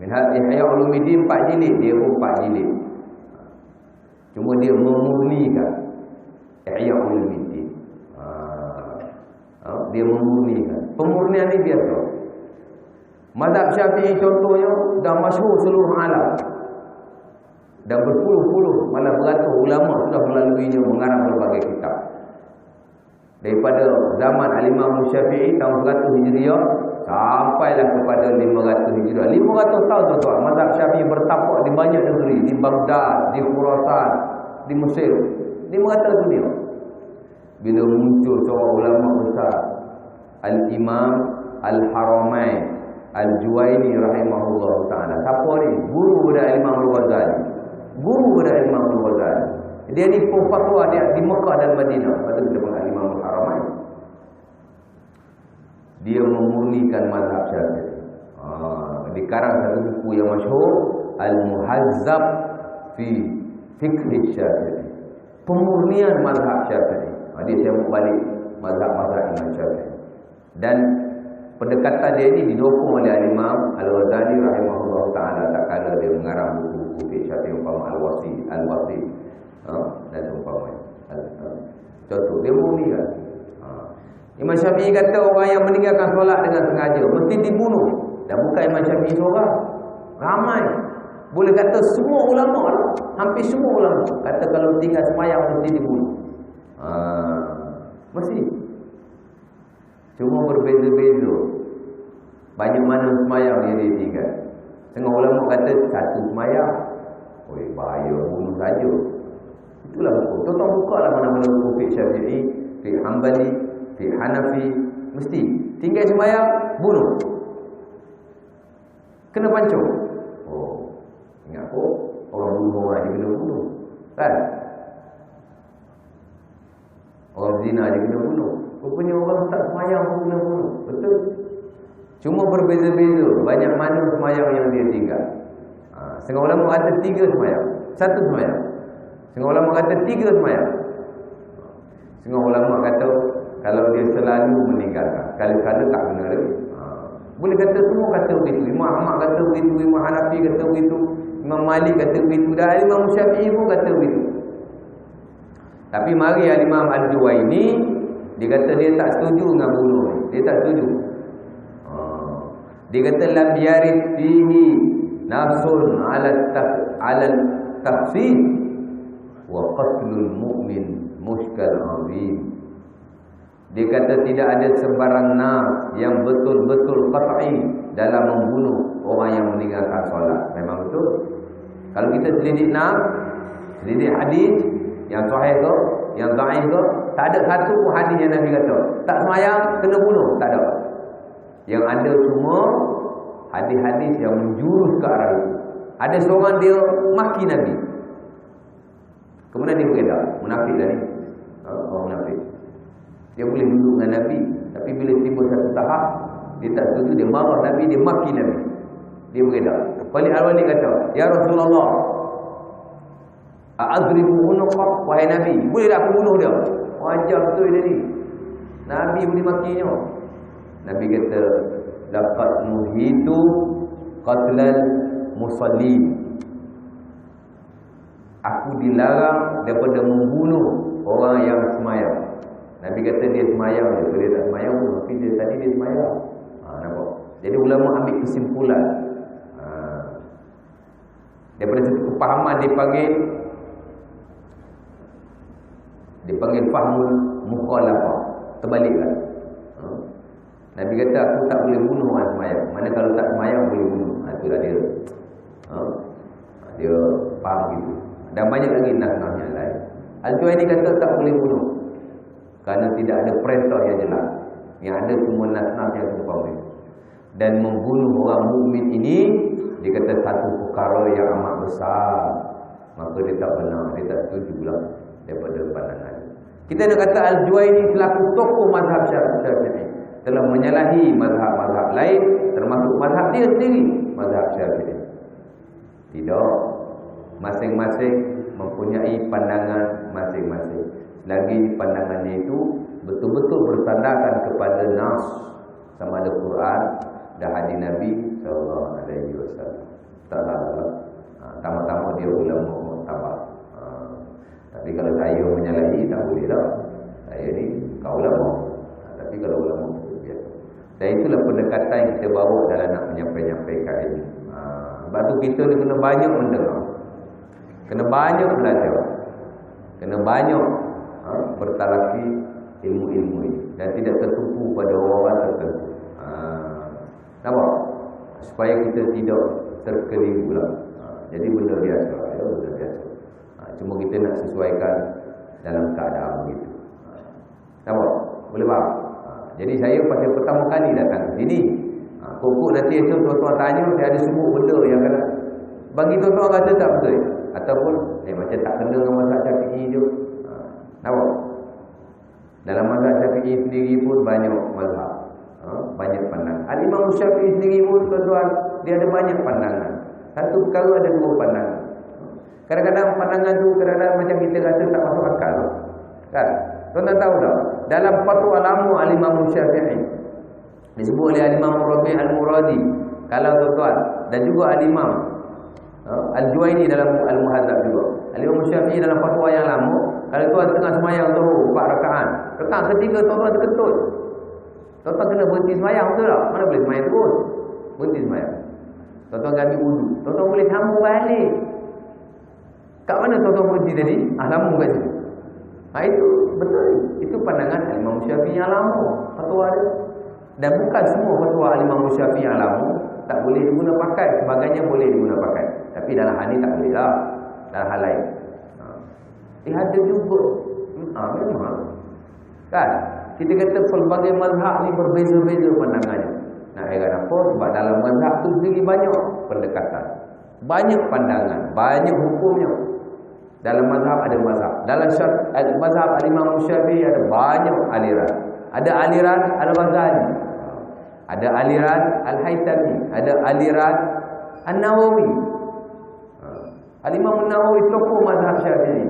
Minhaj Ihya Ulumuddin 4 jilid, dia pun 4 jilid. Cuma dia memurnikan Ihya Ulumuddin. Dia memurnikan. Pemurnian ni biasa. Mazhab Syafi'i contohnya dah masyhur seluruh alam. Dan berpuluh-puluh, malah beratus ulama sudah melaluinya mengarang berbagai kitab. Daripada zaman Al-Imam Syafi'i tahun 100 Hijriah sampailah kepada 500 Hijriah. 500 tahun tuan-tuan. Mazhab Syafi'i bertapak di banyak negeri, di Baghdad, di Khurasan, di Mesir, di merata dunia. Bila muncul seorang ulama besar, Al-Imam Al-Haramain Al-Juwaini rahimahullah ta'ala. Siapa ni? Guru kepada Imam Al-Ghazali. Guru kepada Imam Al-Ghazali. Dia ni fatwa dia di Mekah dan Madinah. Patut kita panggil Imam Al-Haramain. Dia memurnikan mazhab Syafi'i. Dikarang satu buku yang masyhur, Al-Muhazzab fi Fiqh Syafi'i. Pemurnian mazhab Syafi'i. Dia sambung balik mazhab-mazhab Imam Syafi'i. Dan pendekatan dia ini didukung oleh Imam Al-Ghazali rahimahullah ta'ala, tak kala dia mengarang buku-buku Fiqh Syafi'i umpama Al-Wasi dan seumpamanya. Contoh dia murnikan. Imam Syafi'i kata orang yang meninggalkan solat dengan sengaja mesti dibunuh. Dan bukan Imam Syafi'i seorang, ramai. Boleh kata semua ulama lah, hampir semua ulama kata kalau tinggal sembahyang mesti dibunuh. Mesti. Cuma berbeza-beza banyak mana sembahyang yang dia tinggal. Setengah ulama kata satu sembahyang, oi bahaya, bunuh saja. Itulah hukum. Tuan-tuan bukalah mana-mana hukum Fiqh Syafi'i, Fiqh Hanbali, Fiqh Hanafi, mesti tinggal sembahyang bunuh. Kena pancung. Oh, ingat orang bunuh orang dia kena bunuh. Kan? Orang zina dia kena bunuh. Rupanya orang tak semayang pun kena bunuh. Betul? Cuma berbeza-beza banyak mana semayang yang dia tinggal. Setengah ulama kata 3 semayang, 1 semayang. Setengah ulama kata 3 semayang. Setengah ulama kata kalau dia selalu meninggalkan, kali-kala tak kena lagi. Boleh kata semua kata begitu. Imam Ahmad kata begitu, Imam Hanafi kata begitu, Imam Malik kata begitu, dan Imam Syafi'i pun kata begitu. Tapi mari Imam Al-Juwaini, dia kata dia tak setuju dengan bunuh. Dia tak setuju. Dia kata lam yarid fihi nafsun ala tafsir wa qatlul mu'min mushkal azim. Dia kata tidak ada sebarang nas yang betul-betul qat'i dalam membunuh orang yang meninggalkan solat. Memang betul. Kalau kita selidik nas, selidik hadis yang sahih ke, yang dhaif ke, tak ada satu pun hadis yang Nabi kata tak sembahyang kena bunuh, tak ada. Yang ada cuma hadis-hadis yang menjurus ke arah itu. Ada seorang dia maki Nabi, kemudian dia beredar, munafik tadi. Orang munafik, dia boleh duduk dengan Nabi, tapi bila timbul satu tahap dia tak setuju, dia marah Nabi, dia maki Nabi, dia beredar. Khalid Al-Walid kata, ya Rasulullah, a'adribu unuqah, wahai Nabi, boleh tak aku bunuh dia? Wajar betul dia ni, Nabi boleh makinya. Nabi kata, laqad nuhitu qatlal musallin. dilarang daripada membunuh orang yang semayang. Nabi kata dia semayang je, dia tak semayang pun, tapi dia tadi dia semayang. Nampak? Jadi ulama ambil kesimpulan. Daripada satu kepahaman dipanggil fahmul mukhalafah. Terbalikkan. Nabi kata aku tak boleh bunuh orang semayang. Mana kalau tak semayang boleh bunuh. Itulah dia. Dia faham gitu. Dan banyak lagi nas-nas yang lain. Al-Juwaini kata tak boleh bunuh kerana tidak ada perintah yang jelas. Yang ada cuma nas-nas yang seumpama. Dan membunuh orang mukmin ini dia kata satu perkara yang amat besar. Maka dia tak benar, dia tak setuju pula daripada pandangan. Kita nak kata Al-Juwaini selaku tokoh mazhab Syafi'i telah menyalahi mazhab-mazhab lain, termasuk mazhab dia sendiri, mazhab Syafi'i. Tidak. Masing-masing mempunyai pandangan masing-masing. Selagi pandangannya itu betul-betul bersandarkan kepada nas, sama ada Quran dan hadis Nabi sallallahu alaihi wasallam. Tak salah. Tama-tama dia ulama muktabar. Tapi kalau saya menyalahi tak boleh dah. Saya ni kau ulama. Tapi kalau ulama biasa. Dan itulah pendekatan yang kita bawa dalam nak menyampaikan ini. Sebab tu kita ni kena banyak mendengar. Kena banyak belajar. Kena banyak bertalaki ilmu-ilmu ini. Dan tidak tertumpu pada orang-orang tertentu. Nampak? Supaya kita tidak terkeliru pula. Jadi benda biasa. Ya, benda biasa. Cuma kita nak sesuaikan dalam keadaan begitu. Nampak? Boleh faham? Jadi saya pada pertama kali datang ke sini. Pokok nanti esok tuan-tuan tanya, saya ada semua benda yang kena. Bagi tuan-tuan kata tak betul. Ataupun macam tak kena dengan mazhab Syafi'i je. Nampak? Dalam mazhab Syafi'i sendiri pun banyak mazhab. Banyak pandangan. Al-Imam Syafi'i sendiri pun tuan-tuan, dia ada banyak pandangan. Satu perkara ada dua pandangan. Kadang-kadang pandangan tu kadang-kadang macam kita rasa tak masuk akal. Kan? Tuan-tuan tahu tak? Dalam fatwa lama Al-Imam Syafi'i disebut oleh Al-Imam Rabi' Al-Muradi, kalau tuan-tuan, dan juga Al-Imam Al-Juwaini dalam Al-Muhadzab juga. Al-Imam Syafi'i dalam fatwa yang lama, kalau tuan tengah semayang zuhur 4 rakaat, rakaat ketiga tuan-tuan terkentut. Tuan-tuan kena berhenti semayang, betul tak? Mana boleh semayang terus? Berhenti semayang. Tuan-tuan ambil wudu. Tuan-tuan boleh sambung balik. Kat mana tuan-tuan berhenti tadi? Sambung kat situ. Itu betul. Itu pandangan Imam Syafi'i yang lama. Fatwa dia. Dan bukan semua fatwa Imam Syafi'i yang lama tak boleh diguna pakai. Sebagainya boleh diguna pakai. Tapi dalam hal ni tak boleh lah. Dalam hal lain. Ada juga. Memang. Kan? Kita kata pelbagai mazhab ni berbeza-beza pandangannya. Nak heran apa? Sebab dalam mazhab tu sendiri banyak pendekatan. Banyak pandangan. Banyak hukumnya. Dalam mazhab ada mazhab. Dalam mazhab Al-Imam Syafi'i ada banyak aliran. Ada aliran Al-Ghazali. Ada aliran Al-Haytami. Ada aliran An-Nawawi. Al-Imam An-Nawawi tokoh mazhab Syafi'i.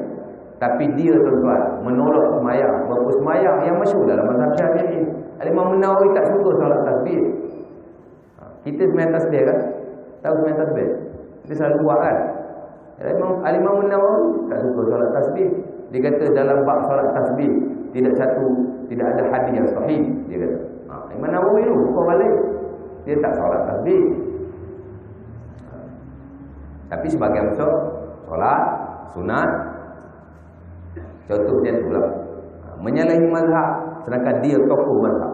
Tapi dia tuan-tuan menolak semayang. Berapa semayang yang masyhur dalam mazhab Syafi'i. Al-Imam An-Nawawi tak suka solat tasbih. Kita semayang tasbih kan? Tahu semayang tasbih? Kita selalu buat kan? Al-Imam An-Nawawi tak suka solat tasbih. Dia kata dalam bab solat tasbih tidak ada hadis yang sahih. Dia kata. Imam Nawawi tu bukan balik. Dia tak solat tasbih. Tapi sebagai besar solat sunat. Contohnya tu pula. Menyalahi mazhab sedangkan dia tokoh mazhab.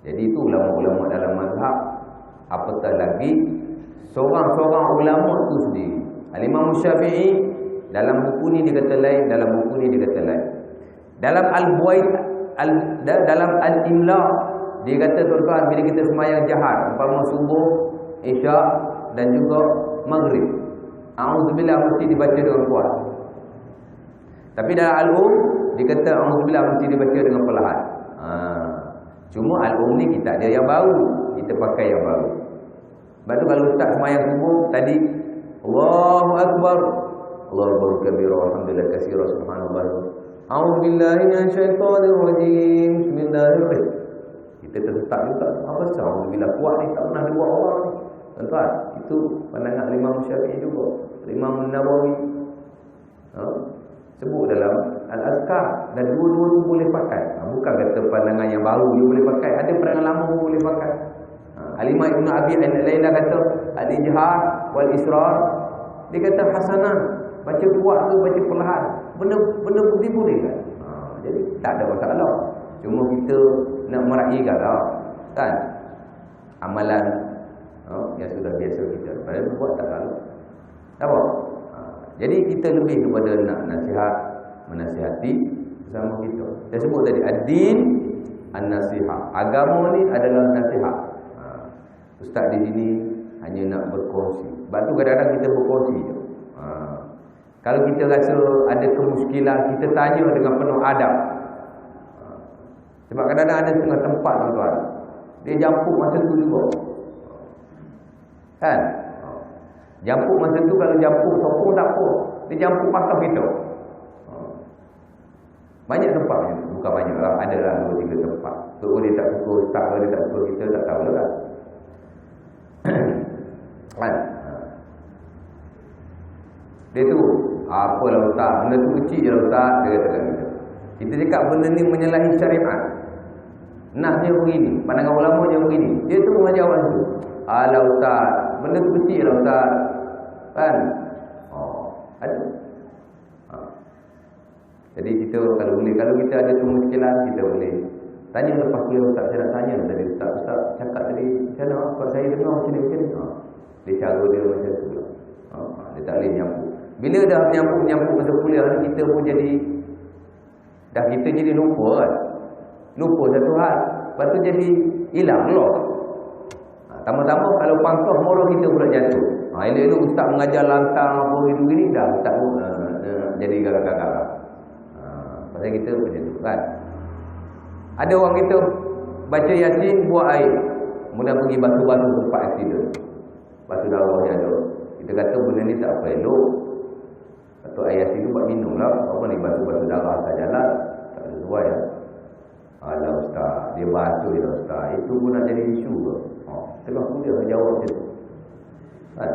Jadi itu ulama-ulama dalam mazhab. Apatah lagi seorang-seorang ulama tu sendiri. Al-Imam Syafi'i dalam buku ni dia kata lain, dalam buku ni dia kata lain. Dalam Al-Buait dalam Al-Imla dia kata tuan-tuan bila kita sembahyang jahat, umpama subuh, isyak dan juga maghrib, a'udzubillah mesti dibaca dengan kuat. Tapi dalam Al-Um dia kata a'udzubillah mesti dibaca dengan perlahan. Cuma Al-Um ni kita ada yang baru, kita pakai yang baru. Lepas tu kalau ustaz sembahyang subuh tadi Allahu Akbar, Allahu Akbar kabira, alhamdulillah katsira, subhanallah. A'udzubillahi minasyaitonir rajim. Bismillahirrahmanirrahim. Kita tersetak juga. Apa sebab alhamdulillah kuat ni tak pernah dua orang ni. Tuan-tuan, itu pandangan Imam Syafi'i juga. Imam Nawawi Sebut dalam Al-Azkar, dan dua-dua tu boleh pakai. Bukan kata pandangan yang baru dia boleh pakai, ada pandangan lama pun boleh pakai. Al-Imam Ibn Abi Layla kata al-ijhar wal israr, dia kata hasanah, baca kuat ke baca perlahan, benda budi boleh kan. Jadi tak ada masalah. Cuma kita nak meraihkan kan amalan yang sudah biasa kita. Padahal buat tak salah. Apa? Jadi kita lebih kepada nak nasihat, menasihati bersama kita. Saya sebut tadi ad-din an-nasihat. Agama ni adalah nasihat. Ustaz di sini hanya nak berkongsi. Sebab tu kadang-kadang kita berkongsi je. Kalau kita rasa ada kemuskilan, kita tanya dengan penuh adab. Sebab kadang-kadang ada setengah tempat tuan-tuan, dia jampuk masa tu juga. Kan? Jampuk masa tu, kalau jampuk sokong tak apa, dia jampuk pasal kita. Banyak tempat macam tu. Bukan banyak lah, ada lah 2-3 tempat. So dia tak pukul ustaz, dia tak pukul kita, tak tahu lah. Kan? Dia tu, apalah ustaz, benda tu kecil je lah ustaz, dia katakan kita. Kita cakap benda ni menyalahi syariat. Nasnya begini, pandangan ulama je begini. Dia tu mengajar orang tu. Alah ustaz, benda tu kecil lah ustaz. Kan? Ada. Jadi kita kalau boleh, kalau kita ada kemuskilan, kita boleh tanya lepas kuliah ustaz. Saya nak tanya tadi ustaz cakap tadi macam mana? Kalau saya dengar macam ni. Dia cara dia macam tu lah. Dia tak boleh nyampuk. Bila dah menyambung masa kuliah ni, kita pun jadi kita jadi lupa kan. Lupa satu hal, lepas tu jadi hilang lost. Tambah-tambah kalau pangkah moral kita pula jatuh. Elok-elok ustaz mengajar lantang apa gitu-gini, dah ustaz pun jadi galak-galak. Pasal kita macam tu kan. Ada orang kita baca Yasin buat air, kemudian pergi basuh-basuh tempat aksiden, basuh darah dia ada. Kita kata benda ni tak apa elok. Atau air Yasin tu buat minum lah. Apa ni basuh-basuh darah atas jalan, tak sesuai lah. Alah ustaz, dia basuh je lah ustaz. Itu pun nak jadi isu ke? Tengah kuliah jawab macam tu kan?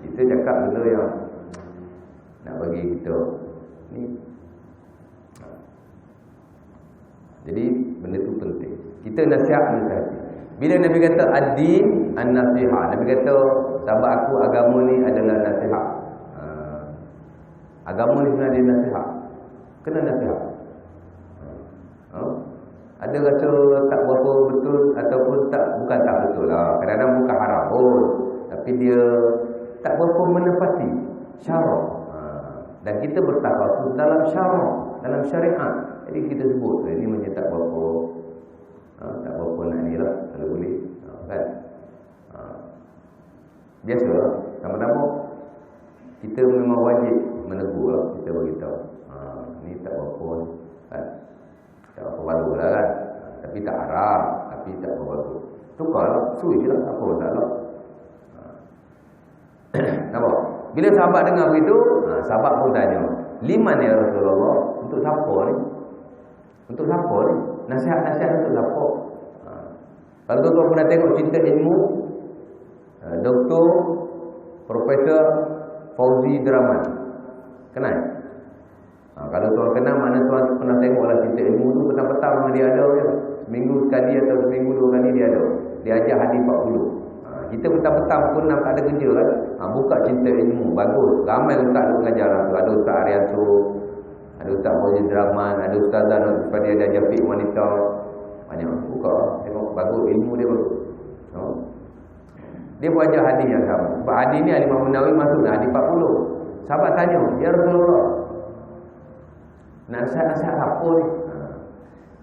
Kita cakap benda yang nak bagi kita ni. Jadi benda tu penting. Kita nasihat. Bila Nabi kata ad-din an-nasihat, Nabi kata sahabat aku, agama ni adalah nasihat. Agama ni sebenarnya nasihat. Kena nasihat. Ada rasa tak berapa betul ataupun bukan tak betul lah. Kadang-kadang bukan haram pun, tapi dia tak berapa menepati syarak. Dan kita bertafasus dalam syarak, dalam syariat. Jadi kita sebut ini macam tak berapa nak ni lah, kalau boleh kan. Biasa lah, sama-sama kita memang wajib menegur lah. Kita beritahu ni tak berapa kan. Tak apa baru lah kan. Tapi tak haram, tapi tak apa baru. Tukar lah, switch lah, apa masalah. Nampak? Bila sahabat dengar begitu, sahabat pun tanya, liman ya Rasulullah? Untuk siapa ni? Untuk siapa ni? Nasihat-nasihat untuk siapa? Kalau tuan-tuan pernah tengok Cinta Ilmu, Dr. Profesor Fauzi Draman, kenal? Kalau tuan kenal, mana tuan pernah tengoklah Cinta Ilmu tu, petang-petang memang dia ada je. Seminggu sekali atau seminggu 2 kali dia ada. Dia ajar hadis 40. Kita petang-petang pun nak tak ada kerja kan. Buka Cinta Ilmu, bagus. Ramai ustaz yang mengajar lah tu. Ada Ustaz Arianto, ada Ustaz Fauzi Draman, ada Ustaz Zanul Pada ada Jafiq Wanita. Banyak buka, tengok bagus, ilmu dia bagus. Dia buat ajar hadis yang sama. Sebab hadis ni Imam Nawawi masuk dah hadis 40. Sahabat tanya, ya Rasulullah, nasihat-nasihat apa ni?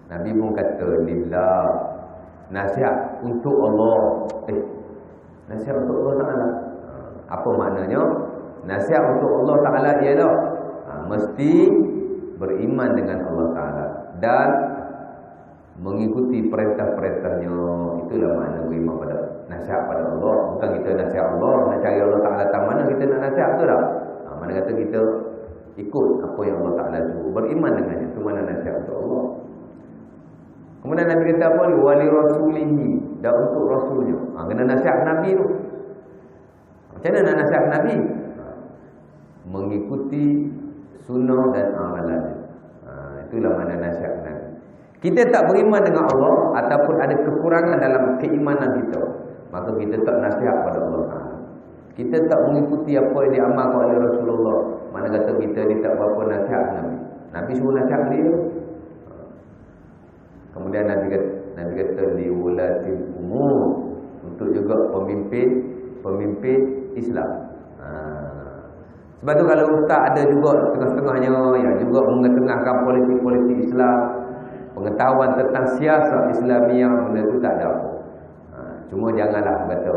Nabi pun kata, lillah, nasihat untuk Allah. Nasihat untuk Allah Ta'ala. Apa maknanya? Nasihat untuk Allah Ta'ala ialah mesti beriman dengan Allah Ta'ala dan mengikuti perintah-perintahnya. Itulah makna beriman pada nasihat pada Allah. Bukan kita nasihat Allah, nak cari Allah Ta'ala tak mana kita nak nasihat tu dah. Mana kata kita ikut apa yang Allah Ta'ala suruh, beriman dengannya. Itu mana nasihat untuk Allah. Kemudian Nabi kata apa ni? Wali rasulihi, dan untuk rasulnya. Kena nasihat Nabi tu. Macam mana nak nasihat Nabi? Mengikuti sunnah dan amalan. Itulah mana nasihat Nabi. Kita tak beriman dengan Allah ataupun ada kekurangan dalam keimanan kita, maka kita tak nasihat pada Allah Taala. Kita tak mengikuti apa yang diamalkan oleh Rasulullah, mana kata kita ni tak berapa nasihat Nabi. Nabi suruh nasihat dia. Kemudian Nabi kata liulatil umur, untuk juga pemimpin Islam. Sebab tu kalau ustaz ada juga setengah-setengahnya yang juga mengetengahkan politik-politik Islam, pengetahuan tentang siasat Islamiah, benda tu tak ada apa. Cuma janganlah kata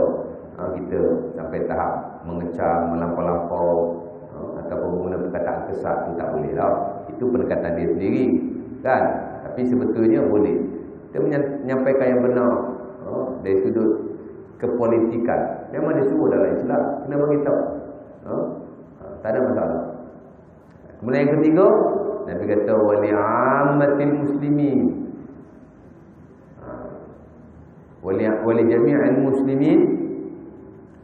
kita sampai tahap mengecam, melampau-lampau ataupun menggunakan perkataan kesat, tu tak boleh lah. Itu pendekatan dia sendiri, kan? Tapi sebetulnya boleh kita menyampaikan yang benar dari sudut kepolitikan. Memang dia suruh dalam Islam, kena beritahu. Tak ada masalah. Kemudian yang ketiga, Nabi kata wali'ammatil muslimin, wali jami'il muslimin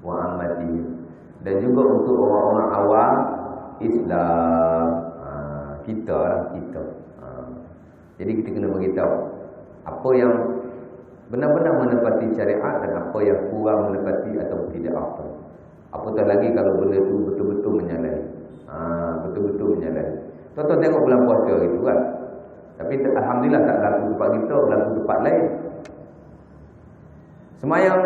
wa ammatihim, dan juga untuk orang-orang awam Islam. Kita. Jadi kita kena beritahu apa yang benar-benar menepati syariat dan apa yang kurang menepati atau tidak apa. Apatah lagi kalau benda tu betul-betul menyalahi. Betul-betul menyalahi. Tuan-tuan tengok bulan puasa gitu kan. Tapi alhamdulillah tak berlaku tempat kita, berlaku tempat lain. Semayang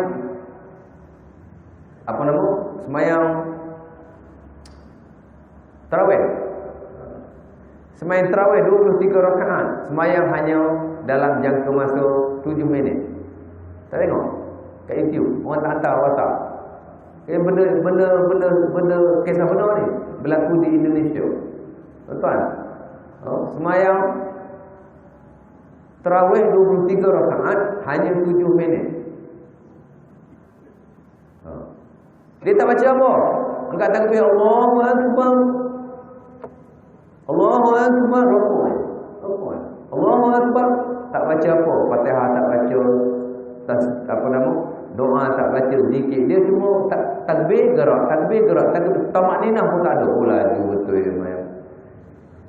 Semayang tarawih. Semayang tarawih 23 rakaat. Semayang hanya dalam jangka masa 7 minit. Tak tengok kat YouTube orang tak hantar WhatsApp. Benda kisah benar ni berlaku di Indonesia. Tuan-tuan, semayang tarawih 23 rakaat hanya 7 minit. Dia tak baca apa? Angkat takbir Allahu Akbar. Allahu Akbar, rukuk. Allahu Akbar, tak baca apa? Fatihah tak baca, doa tak baca, zikir. Dia cuma takbir gerak, tamakninah pun tak ada. Laju betul dia main.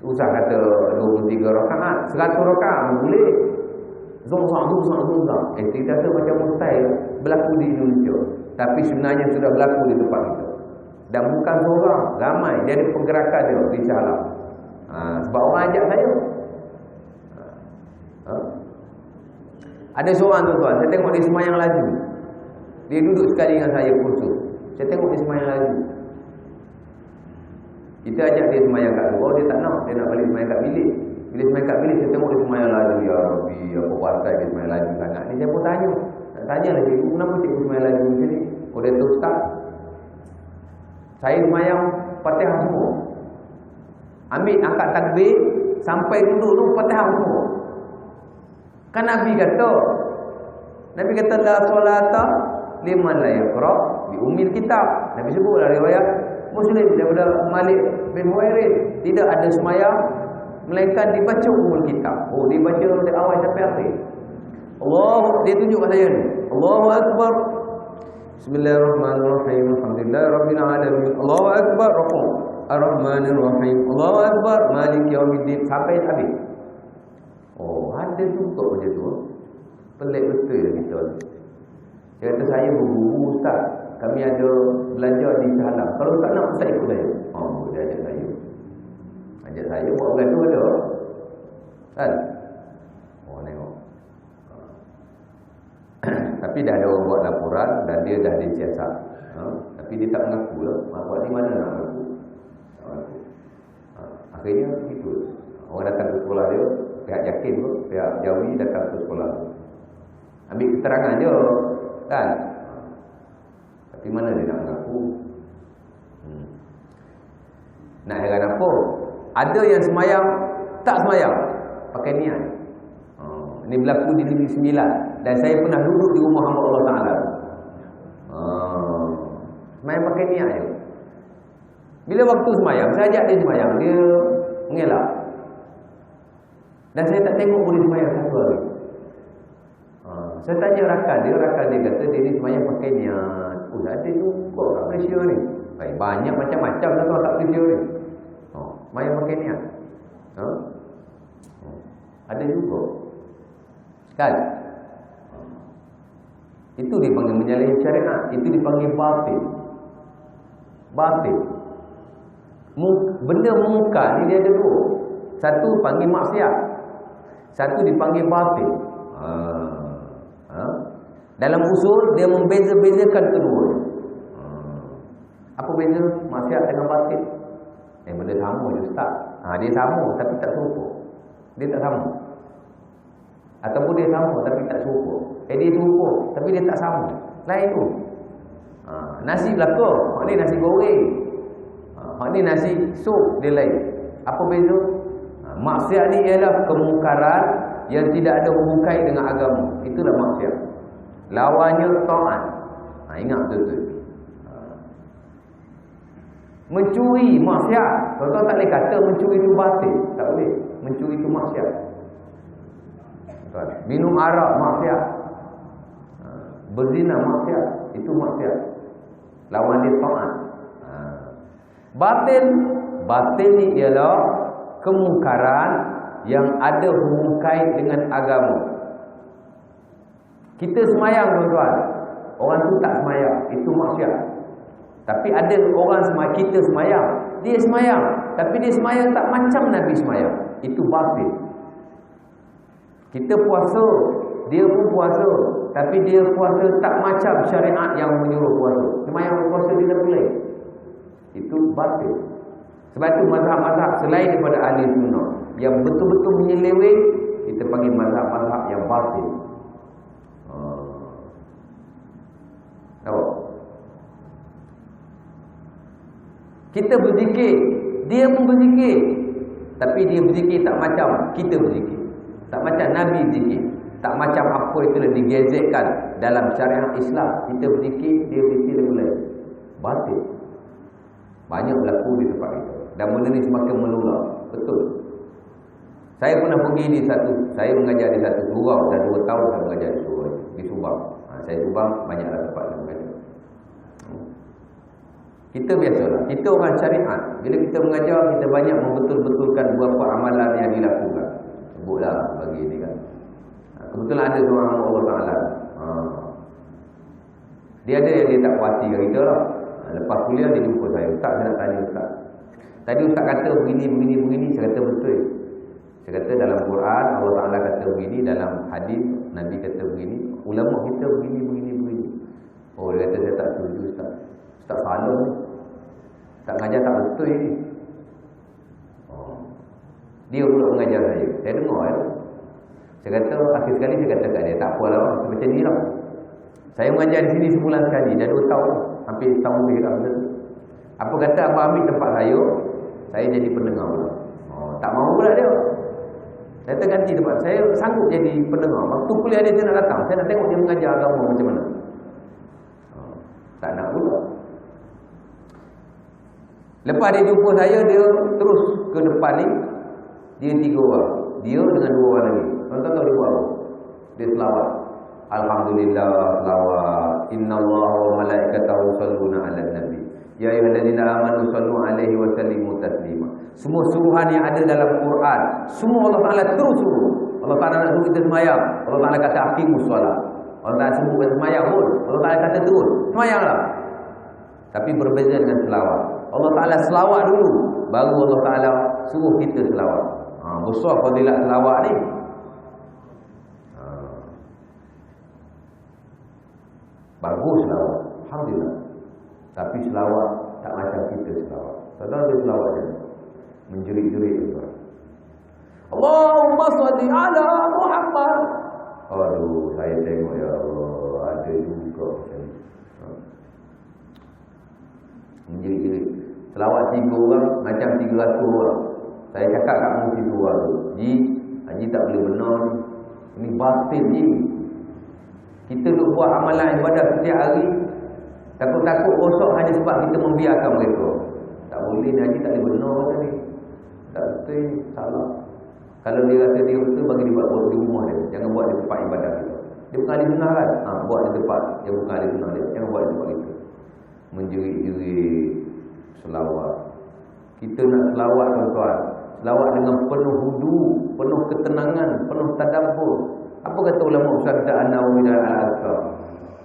Usah kata 23 rakaat, 100 rakaat boleh. Zong. Kita kata macam mustahil berlaku di Indonesia, tapi sebenarnya sudah berlaku di tempat kita. Dan bukan seorang, ramai. Dia ada pergerakan dia di Shah. Sebab orang ajak saya. Ada seorang tuan-tuan, saya tengok dia semayang laju. Dia duduk sekali dengan saya kursus. Saya tengok dia semayang laju. Kita ajak dia semayang kat luar, dia tak nak. Dia nak balik semayang kat bilik. Bila semayang kat bilik, saya tengok dia semayang laju. Ya Rabbi, apa pasal dia semayang laju sangat ni? Saya pun tanya. Nak tanya lah cikgu, kenapa cikgu semayang laju macam ni? Oh, dia tu ustaz, saya semayang Fatihah semua. Ambil angkat takbir sampai duduk tu Fatihah semua. Kan Nabi kata la solata liman la yaqra bi ummil kitab. Nabi sebut dalam riwayat Muslim daripada Malik bin Huwairith, tidak ada semayang melainkan dibaca ummul kitab. Oh, dibaca dari awal sampai akhir. Dia tunjuk kat saya ni. Allahu Akbar. Bismillahirrahmanirrahim. Alhamdulillahirabbil alamin. Allahu Akbar. Ar-Rahmanir-Rahim. Allahu Akbar. Maliki yaumiddin. Sampai habis. Oh, ada juga macam tu. Pelik betul kita. Dia kata saya berguru ustaz, kami ada belajar di Shah. Kalau tak nak ustaz ikut saya. Dia ajak saya. Ajak saya buat begitu ada. Kan? Tengok. Tapi dah ada orang buat laporan dan dia dah disiasat. Tapi dia tak mengaku lah. Buat di mana nak mengaku? Akhirnya ikut. Orang datang ke sekolah dia, pihak Jakim tu, pihak Jawi datang ke sekolah tu. Ambil keterangan je, kan? Tapi mana dia nak mengaku? Nak heran apa? Ada yang semayang, tak semayang, pakai niat. Ini berlaku di Negeri Sembilan. Dan saya pernah duduk di rumah hamba Allah Ta'ala. Semayang pakai niat je. Bila waktu semayang, saya ajak dia semayang, dia mengelak. Dan saya tak tengok boleh semayang satu hari. Saya tanya rakan dia kata dia ni semayang pakai niat. Ada juga kat Malaysia ni. Banyak macam-macam lah kat Malaysia ni. Semayang pakai niat. Ha? Ada juga. Kan? Itu dipanggil menyalahi syariat. Itu dipanggil batil. Batil. Benda mungkar ni dia ada dua. Satu panggil maksiat, satu dipanggil batil. Dalam usul dia membeza-bezakan kedua. Apa beza maksiat dengan batil? Benda sama je Ustaz. Dia sama tapi tak serupa. Dia tak sama. Ataupun dia sama tapi tak serupa. Dia serupa tapi dia tak sama. Lain tu. Nasi belaka, hak ni nasi goreng. Hak ni nasi sup, dia lain. Apa beza? Maksiat ni ialah kemungkaran yang tidak ada hubungan dengan agama. Itulah maksiat. Lawannya taat. Ingat betul-betul. Mencuri maksiat. Tuan-tuan tak boleh kata mencuri itu batil. Tak boleh. Mencuri itu maksiat. Minum arak maksiat. Berzina maksiat. Itu maksiat. Lawan dia taat. Batil ni ialah kemungkaran yang ada hubungan dengan agama. Kita semayang tuan-tuan, orang tu tak semayang, itu maksiat. Tapi ada orang kita semayang, dia semayang, tapi dia semayang tak macam Nabi semayang, itu batil. Kita puasa, dia pun puasa, tapi dia puasa tak macam syariat yang menyuruh puasa. Semayang puasa dia tak boleh. Itu batil. Sebab itu mazhab-mazhab selain daripada ahli sunnah yang betul-betul menyeleweng, kita panggil mazhab-mazhab yang batil. Tahu? Kita berzikir, dia pun berzikir, tapi dia berzikir tak macam kita berzikir, tak macam Nabi berzikir, tak macam apa itu yang digezetkan dalam syariat Islam. Kita berzikir, dia berzikir boleh. Batil. Banyak berlaku di tempat itu. Dan benda ni semakin melular. Betul. Saya pernah pergi saya mengajar di satu surau. Dah 2 tahun saya mengajar di surau di Subang. Saya Subang banyaklah tempat saya mengajar. Kita biasalah. Kita orang syariat. Bila kita mengajar, kita banyak membetul-betulkan beberapa amalan yang dilakukan. Sebutlah bagi ini kan. Kebetulan ada seorang Allah Ta'ala. Dia ada yang dia tak puasi dengan kita lah. Lepas kuliah dia jumpa saya. Ustaz, saya nak tanya Ustaz. Tadi Ustaz kata begini. Saya kata betul. Saya kata dalam Quran Allah Ta'ala kata begini, dalam hadis Nabi kata begini, ulama kita begini. Oh, dia kata saya tak setuju Ustaz. Ustaz salah ni. Tak mengajar tak betul ni. Dia pula mengajar saya. Saya dengar ya. Saya kata akhir sekali saya kata kat dia, tak apalah macam ni lah. Saya mengajar di sini sebulan sekali, dah 2 tahun. Hampir setahun lebih lah. Apa kata abang ambil tempat saya jadi pendengar pula. Tak mahu pula dia. Saya terganti tempat. Saya sanggup jadi pendengar. Waktu kuliah dia nak datang, saya nak tengok dia mengajar agama macam mana. Tak nak pula. Lepas dia jumpa saya, dia terus ke depan ni. Dia 3 orang. Dia dengan 2 orang lagi. Tuan-tuan tahu dia buat apa? Dia selawat. Alhamdulillah, selawat. Innallaha wa malaikatahu yusholluna 'alan nabi. Ya ayyuhallazina amanu shallu 'alaihi wa sallimu taslima. Semua suruhan yang ada dalam Quran, semua Allah Taala terus suruh. Allah Taala nak suruh kita sembahyang. Allah Taala kata aqimus solat. Allah Taala suruh kita sembahyang pun. Allah Taala kata terus, sembahyanglah. Tapi berbeza dengan selawat. Allah Taala selawat dulu, baru Allah Taala suruh kita selawat. Besar fadilat selawat ni. Bagus selawat, alhamdulillah. Tapi selawat tak macam kita selawat. Tahu dia selawat je, menjerit-jerit tu. Allahumma shalli ala Muhammad. Aduh, saya tengok ya Allah, ada juga macam ni. Menjerit-jerit. Selawat 3 orang macam 300 orang. Saya cakap kat mu 3 orang tu, Haji tak boleh benar ni. Ini batil ni. Kita duk buat amalan ibadah setiap hari, takut-takut rosak hanya sebab kita membiarkan mereka. Tak boleh, Haji tak boleh benar macam ni. Tak betul, salah. Kalau dia rasa dia betul, bagi dia buat di rumah dia. Jangan buat di tempat ibadah kita. Dia bukan ahli sunnah kan? Buat di tempat dia bukan ahli sunnah dia. Jangan buat di tempat kita. Menjerit-jerit selawat. Kita nak selawat tuan-tuan. Selawat dengan penuh hudu, penuh ketenangan, penuh tadabbur. Apa kata ulama besar An-Nawawi dan Al-Azhar?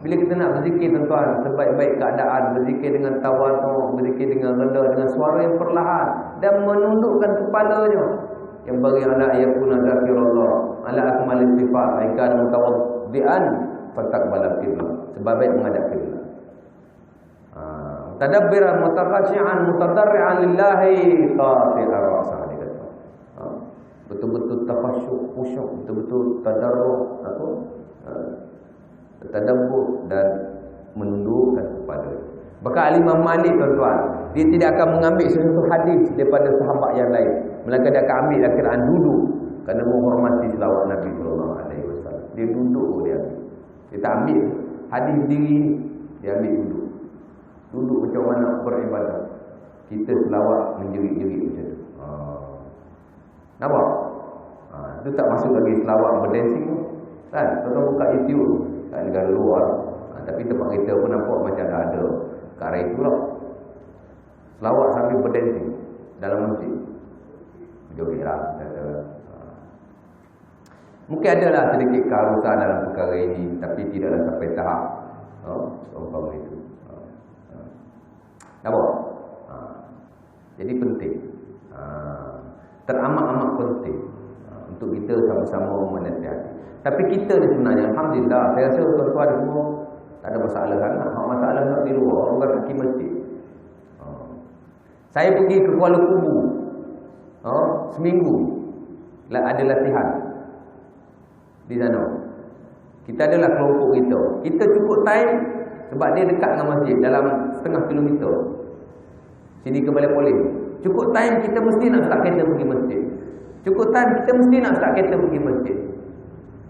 Bila kita nak berzikir tuan-tuan, sebaik-baik keadaan, berzikir dengan tawaduk, berzikir dengan rendah, dengan suara yang perlahan dan menundukkan kepalanya. Yang bagi anak yakuna zakirullah, ala akmal istifat, aikan mutawaddian fataqbala qiblah. Sebaik menghadap qiblah. Tadabbiran mutakhasyi'an mutadarri'an lillahi qati'ar ra'sah, dia kata. Betul-betul takhasyuk, khusyuk, betul-betul tadarruk, tadabbur dan menundukkan kepala. Maka Imam Malik tuan-tuan, dia tidak akan mengambil sesuatu hadis daripada sahabat yang lain, melainkan dia akan ambil akhiran duduk kerana menghormati selawat Nabi sallallahu alaihi wasallam. Dia duduk dia. Dia tak ambil hadis diri, dia ambil duduk. Duduk macam mana beribadah. Kita selawat menjerit-jerit macam tu. Nampak? Itu tak masuk lagi selawat berdancing kan? Tuan-tuan buka YouTube kat negara luar, tapi tempat kita pun nampak macam dah ada ke arah itulah. Selawat sambil berdancing dalam masjid. Joget lah. Mungkin adalah sedikit keharusan dalam perkara ini, tapi tidaklah sampai tahap umpama itu. Nampak? Jadi penting. Teramat-amat penting untuk kita sama-sama menasihati. Tapi kita ni sebenarnya, alhamdulillah, saya rasa tuan-tuan semua tak ada masalah sangat. Masalah nak di luar, orang pergi masjid. Saya pergi ke Kuala Kubu, seminggu ada latihan di sana. Kita adalah kelompok kita. Kita cukup time sebab dia dekat dengan masjid, dalam setengah kilometer sini ke Balai Polis. Cukup time kita mesti nak start kereta pergi masjid. Cukup time kita mesti nak start kereta pergi masjid.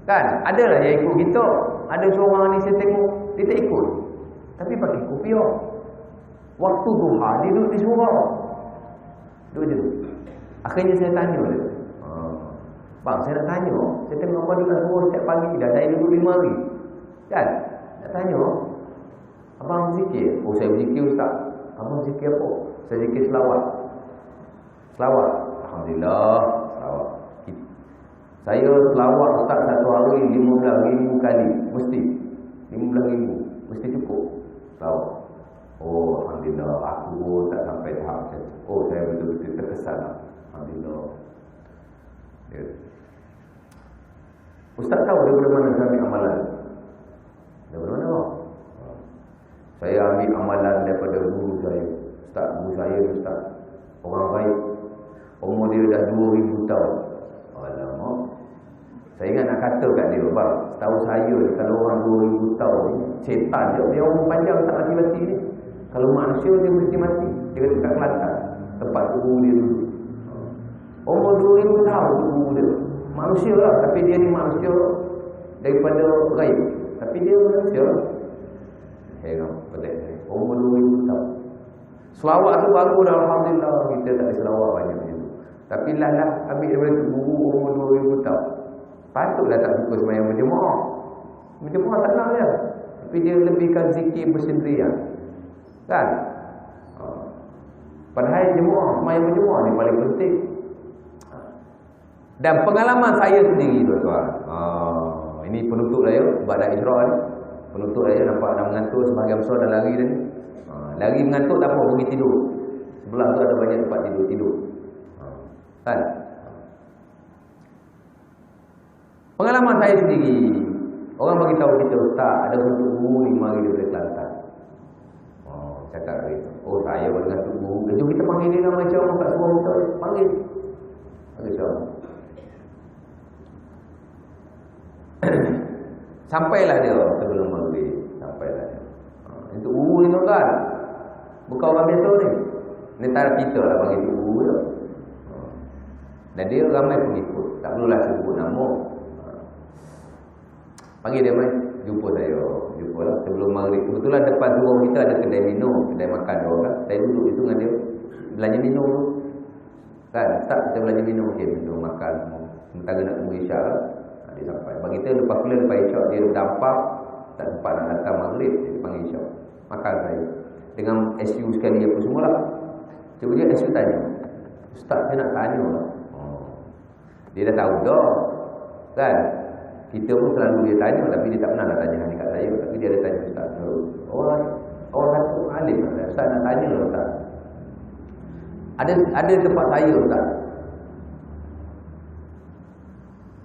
Kan? Adalah yang ikut kita. Ada seorang ni saya tengok, dia tak ikut. Tapi pakai kopiah. Waktu duha, dia duduk di surau. Duduk je. Akhirnya saya tanya dia. Bang, saya nak tanya. Saya tengok abang dekat surau setiap pagi. Dah saya duduk 5 hari. Kan? Nak tanya. Abang zikir? Oh, saya zikir ustaz. Abang zikir apa? Saya zikir selawat. Selawat. Alhamdulillah. Selawat. Saya selawat ustaz satu hari 15,000 kali. Mesti. 15,000. Mesti cukup. Selawat. Oh, alhamdulillah. Aku tak sampai tahap macam tu. Oh, saya betul-betul terkesan. Alhamdulillah. Ya. Ustaz tahu daripada mana saya ambil amalan? Daripada mana? Saya ambil amalan daripada guru saya. Ustaz, guru saya ustaz. Orang baik. Umur dia dah 2,000 tahun. Alamak. Saya ingat nak kata kat dia, bang, setahu saya kalau orang 2,000 tahun ni, setan dia umur panjang tak mati-mati ni. Kalau manusia dia mesti mati. Dia kata kat Kelantan, tempat guru dia dulu. Umur 2,000 tahun guru dia. Manusia lah, tapi dia ni manusia daripada gaib. Tapi dia manusia. Heran, betul. Umur 2,000 tahun. Selawat tu bagus dah, alhamdulillah. Kita tak ada selawat banyak macam tu. Tapi lah ambil daripada tu guru umur 2,000 tahun. Patutlah tak suka sembahyang berjemaah. Berjemaah tak nak dia. Tapi dia lebihkan zikir bersendirian. Kan? Padahal jemaah, sembahyang berjemaah ni paling penting. Dan pengalaman saya sendiri tuan-tuan. Ini penutup saya Ibadah Isra ni. Penutup saya nampak dah mengantuk, sebahagian besar dah lari dah ni. Lari mengantuk tak apa, pergi tidur. Sebelah tu ada banyak tempat tidur. Kan? Pengalaman saya sendiri. Orang bagi tahu kita, ustaz, ada satu guru ni mari daripada Kelantan. Cakap gitu. Oh, saya dengan tu guru. Jom kita panggil dia nama macam orang kat semua kita. Panggil. Panggil siapa? Sampailah dia sebelum maghrib. Sampailah dia. Itu guru ni tuan. Bukan orang biasa ni. Ni tarikh kita lah panggil tu guru dia. Dan dia ramai pengikut. Tak perlulah sebut nama. Panggil dia mai, jumpa saya. Jumpa lah sebelum maghrib. Kebetulan depan surau kita ada kedai minum, kedai makan dia orang. Saya duduk itu dengan dia. Belanja minum tu. Kan, start kita belanja minum. Okay, minum, makan. Sementara nak tunggu isyak lah. Dia sampai. Bagi kita lepas kuliah, lepas isyak, dia dampak. Tak sempat nak datang maghrib. Dia panggil isyak. Makan saya. Dengan SU sekali apa semua lah. Cuba dia SU tanya. Ustaz saya nak tanya lah. Dia dah tahu dah. Kan? Kita pun selalu dia tanya, tapi dia tak pernah nak tanya hanya kat saya. Tapi dia ada tanya Ustaz. Orang satu alim. Ustaz nak tanya lah Ustaz. Ada tempat saya Ustaz.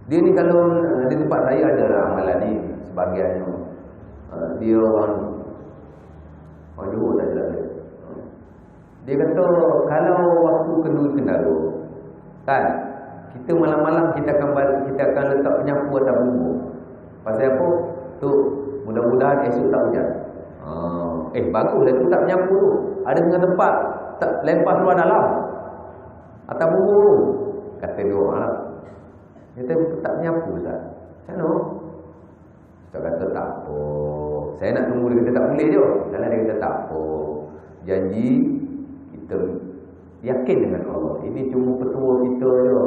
Dia ni kalau di tempat saya ada lah amalan ni. Sebahagiannya. Dia orang Johor tak jelas dia. Dia kata kalau waktu kedua kendala, kan, kita malam-malam kita akan letak penyapu atas bumbu. Pasal apa? Tu mudah-mudahan esok tak hujan. Baguslah tu tak penyapu tu. Ada setengah tempat tak lepas luar dalam atas bumbu tu. Kata dia orang lah. Dia kata tak penyapu Ustaz. Macam mana? Ustaz kata tak apa. Saya nak tunggu dia kata tak boleh je. Kalau dia kata tak apa. Janji kita yakin dengan Allah. Ini cuma petua kita je.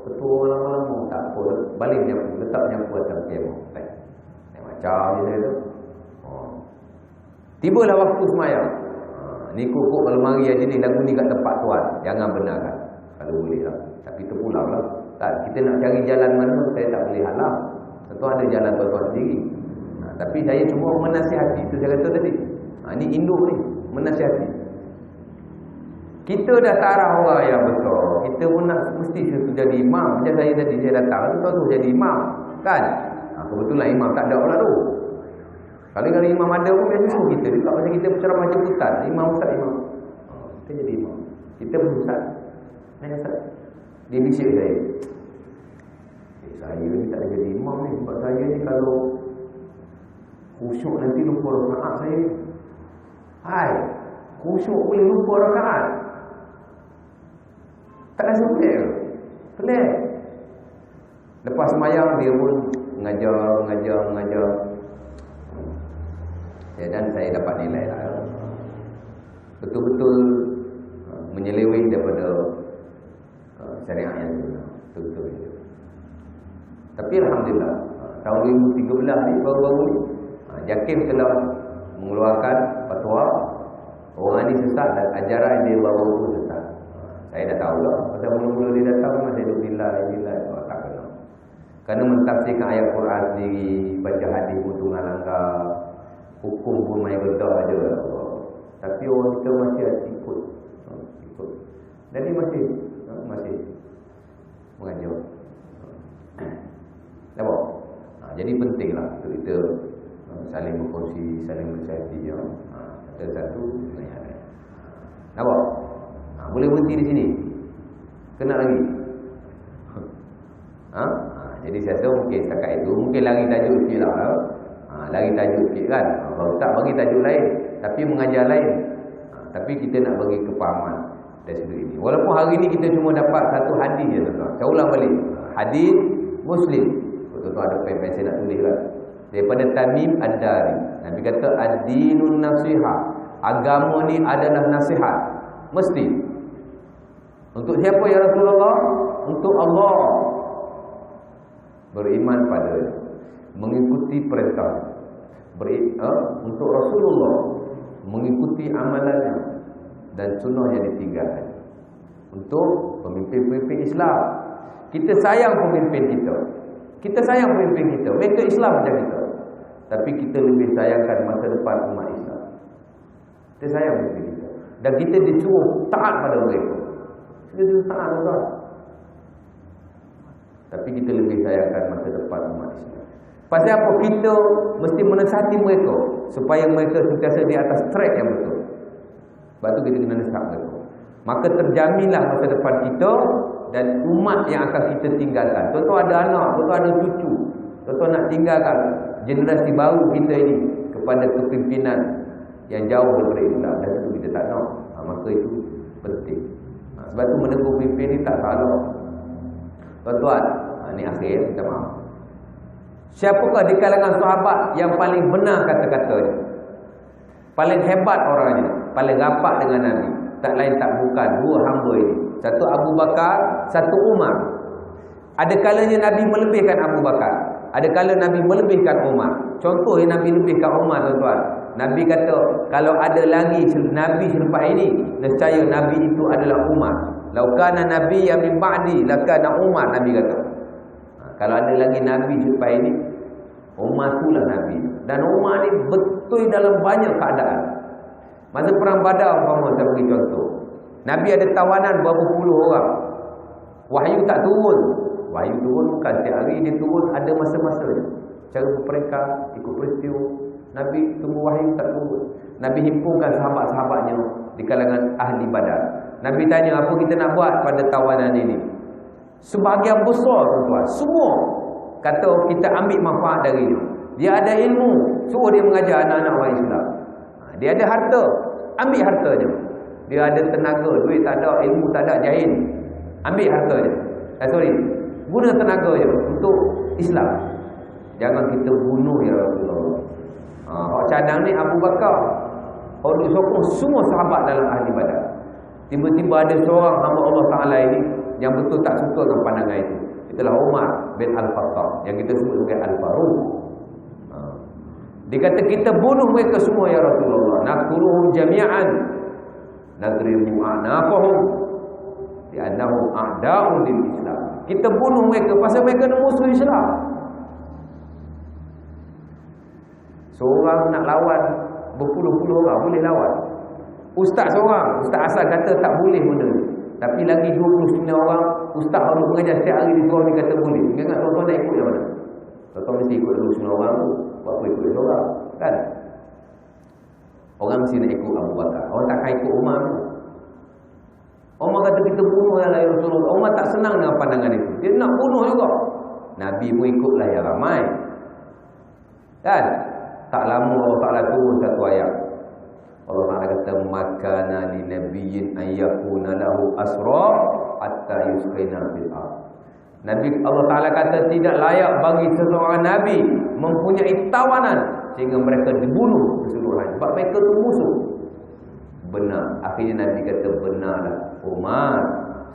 Petua lama-lama tak apa. Balik nyapu, letak nyapu atas kemah. Macam je tu. Tibalah waktu semayang. Ni kukuk kalau mari aja ni lagu ni kat tempat tuan. Jangan benarkan. Kalau boleh lah. Tapi terpulang lah. Tak, kita nak cari jalan mana saya tak boleh halang. Tentu ada jalan tuan-tuan sendiri. Tapi saya cuma menasihati. Itu saya kata tadi. Ini induk ni. Menasihati. Kita dah tarah orang yang besar. Kita pun nak mesti jadi imam. Macam saya tadi saya datang. Tuan tu jadi imam. Kan? Kebetulan imam tak ada orang tu. Kalau imam ada pun biasa suruh kita. Juga macam kita berceramah jemputan. Imam ustaz imam. Kita jadi imam. Kita pun ustaz. Ustaz. Dia bisik saya. Saya ni tak jadi imam ni. Sebab saya ni kalau khusyuk nanti lupa rakaat saya. Hai. Khusyuk boleh lupa rakaat. Tak rasa pelik. Pelik. Lepas semayang dia pun mengajar. Ya, dan saya dapat nilai lah. Betul-betul menyeleweng daripada syariat yang betul-betul. Tapi alhamdulillah tahun 2013 ni baru-baru ni JAKIM telah mengeluarkan fatwa orang ni sesat dan ajaran dia bawa tu sesat. Saya dah tahu lah. Pasal mula-mula dia datang masih duduk bila tak kena. Kerana mentafsirkan ayat Quran sendiri, baca hadis pun tunggal langgar, hukum pun main bedah je. Tapi orang kita masih ikut. Jadi masih mengajar. Nampak? Jadi pentinglah untuk kita saling berkongsi, saling bersihati. Satu dengan yang lain. Nampak? Boleh berhenti di sini. Kena lagi. Jadi saya rasa mungkin setakat itu. Mungkin lari tajuk sikit lah. Lari tajuk sikit kan. Kalau tak bagi tajuk lain, tapi mengajar lain. Tapi kita nak bagi kepahaman dari sudut ini. Walaupun hari ini kita cuma dapat satu hadis je tuan-tuan. Saya ulang balik. Hadis Muslim. Tuan-tuan ada pen saya nak tulis kan. Daripada Tamim Ad-Dari. Nabi kata ad-dinun nasihah. Agama ni adalah nasihat. Mesti. Untuk siapa ya Rasulullah? Untuk Allah. Beriman padanya. Mengikuti perintah. Untuk Rasulullah. Mengikuti amalannya. Dan sunnah yang ditinggalkan. Untuk pemimpin-pemimpin Islam. Kita sayang pemimpin kita. Kita sayang pemimpin kita. Mereka Islam macam kita. Tapi kita lebih sayangkan masa depan umat Islam. Kita sayang pemimpin kita. Dan kita disuruh taat pada mereka. Kita disuruh taat juga. Tapi kita lebih sayangkan masa depan umat Islam. Pasal apa? Kita mesti menasihati mereka. Supaya mereka sentiasa di atas track yang betul. Sebab tu kita kena nasihat mereka. Maka terjaminlah masa depan kita dan umat yang akan kita tinggalkan. Tuan-tuan ada anak, tuan-tuan ada cucu. Tuan-tuan nak tinggalkan generasi baru kita ini kepada kepimpinan yang jauh daripada Islam. Dan itu kita tak nak. Maka itu penting. Sebab tu menegur pemimpin ni tak salah. Tuan-tuan, ni akhir, minta maaf. Siapakah di kalangan sahabat yang paling benar kata-katanya? Paling hebat orangnya, paling rapat dengan Nabi. Tak lain tak bukan dua hamba ini. Satu Abu Bakar, satu Umar. Ada kalanya Nabi melebihkan Abu Bakar. Ada kala Nabi melebihkan Umar. Contoh yang Nabi lebihkan Umar, tuan-tuan. Nabi kata, kalau ada lagi Nabi selepas ini, nescaya Nabi itu adalah Umar. Lau kana nabiyyan min ba'di lakana Umar, Nabi kata. Kalau ada lagi nabi selepas ini, Umar itulah nabi. Dan Umar ni betul dalam banyak keadaan. Masa perang Badar umpama saya bagi contoh. Nabi ada tawanan berapa puluh orang. Wahyu tak turun. Wahyu turun bukan setiap hari dia turun, ada masa-masanya. Cara berperingkat, ikut peristiwa. Nabi tunggu wahyu tak turun. Nabi himpunkan sahabat-sahabatnya di kalangan ahli Badar. Nabi tanya, apa kita nak buat pada tawanan ini? Sebahagian besar tuan-tuan, semua kata kita ambil manfaat darinya. Dia ada ilmu, suruh dia mengajar anak-anak orang Islam. Dia ada harta, ambil hartanya. Dia ada tenaga, duit tak ada, ilmu tak ada, jahil, ambil hartanya. Guna tenaganya untuk Islam. Jangan kita bunuh ya Rasulullah. Hak cadang ni Abu Bakar, orang sokong semua sahabat dalam ahli Badar. Tiba-tiba ada seorang hamba Allah Ta'ala ini yang betul tak suka dengan pandangan itu. Itulah Umar bin Al-Khattab, yang kita sebut sebagai Al-Faruq. Dia kata kita bunuh mereka semua ya Rasulullah. Naqtuluhum jami'an nadribu a'naqahum li'annahum a'da'un lil Islam. Kita bunuh mereka pasal mereka ni musuh Islam. Seorang nak lawan berpuluh-puluh orang boleh lawan. Ustaz seorang, ustaz asal kata tak boleh benda ni. Tapi lagi 29 orang, ustaz orang mengajar setiap hari di sekolah ni kata boleh. Ingat tuan-tuan nak ikut yang mana? Tuan-tuan mesti ikut 29 orang tu. Buat apa ikut seorang? Kan? Orang mesti nak ikut Abu Bakar. Orang takkan ikut Umar tu. Umar kata kita bunuh ya Rasulullah. Umar tak senang dengan pandangan itu. Dia nak bunuh juga. Nabi pun ikutlah yang ramai. Kan? Tak lama Allah Ta'ala turun satu ayat. Allah Ta'ala kata makana li nabiyyin an yakuna lahu asra hatta yusqina bil ard. Nabi Allah Ta'ala kata tidak layak bagi seseorang nabi mempunyai tawanan sehingga mereka dibunuh keseluruhan sebab mereka itu musuh. Benar. Akhirnya Nabi kata benarlah Umar,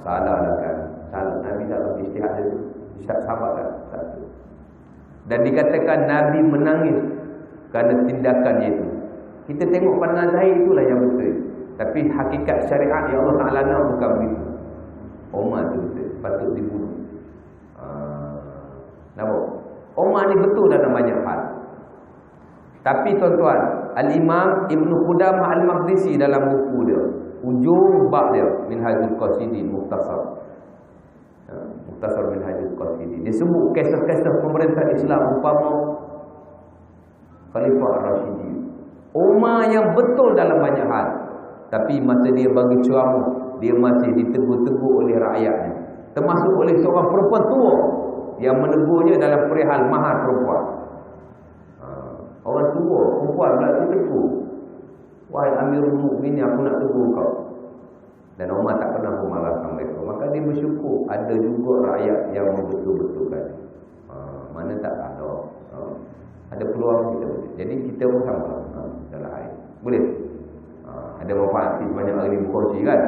salahlah kan. Salah. Nabi dalam ijtihad dia ijtihad sahabat kan. Satu. Dan dikatakan Nabi menangis kerana tindakannya itu. Kita tengok pandangan zahir itulah yang betul. Tapi hakikat syariat yang Allah Ta'ala nak bukan begitu. Umar itu betul, patut dibunuh. Nampak? Umar ni betul dalam banyak hal. Tapi tuan-tuan, Al-Imam Ibn Qudamah Al-Maqdisi dalam buku dia, ujung bab dia, Minhajul Qasidin, Mukhtasar Minhajul Qasidin, dia sebut kisah-kisah pemerintah Islam umpama Khalifah Ar-Rasyidin. Umar yang betul dalam banyak hal, tapi masa dia bagi ceramah, dia masih ditegur-tegur oleh rakyatnya, termasuk oleh seorang perempuan tua yang menegurnya dalam perihal mahar perempuan. Orang tua, perempuan pula tegur, wahai Amirul Mukminin, aku nak tegur kau. Dan Umar tak pernah memarahkan mereka. Maka dia bersyukur ada juga rakyat yang membetul-betulkan. Mana tak ada. Ada peluang kita boleh. Jadi kita pun sama dalam air. Boleh. Ada manfaat banyak hari ni berkongsi kan.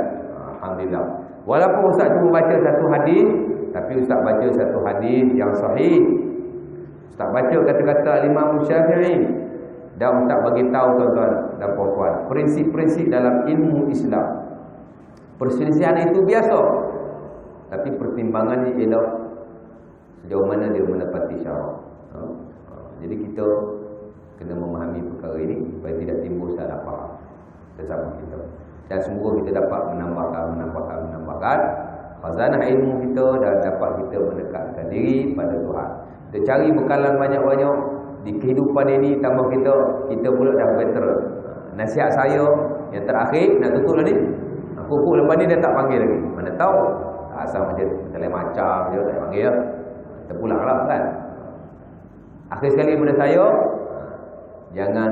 Alhamdulillah. Walaupun Ustaz cuma baca satu hadis, tapi Ustaz baca satu hadis yang sahih. Ustaz baca kata-kata Imam Syafi'i dan Ustaz bagi tahu tuan-tuan dan puan-puan prinsip-prinsip dalam ilmu Islam. Perselisihan itu biasa, tapi pertimbangannya ialah sejauh mana dia menepati syarak. Jadi kita kena memahami perkara ini supaya tidak timbul salah faham sesama kita. Dan semoga kita dapat menambahkan khazanah ilmu kita dan dapat kita mendekatkan diri pada Tuhan. Kita cari bekalan banyak-banyak di kehidupan ini, tambah kita pula dah better. Nasihat saya yang terakhir nak tutup lah ni. Pukul lepas ni dia tak panggil lagi. Mana tahu asal macam macam dia tak panggil. Kita pulang lah kan. Akhir sekali kepada saya, jangan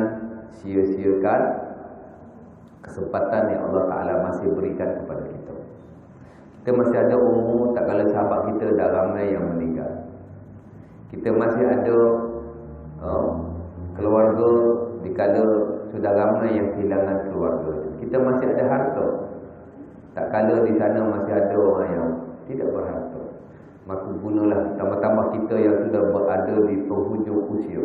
sia-siakan kesempatan yang Allah Ta'ala masih berikan kepada kita. Kita masih ada umur, tak kala sahabat kita dah ramai yang meninggal. Kita masih ada keluarga dikala sudah ramai yang kehilangan keluarga. Kita masih ada harta, tak kala di sana masih ada orang yang tidak berharta. Maka gunalah, tambah-tambah kita yang sudah berada di penghujung usia,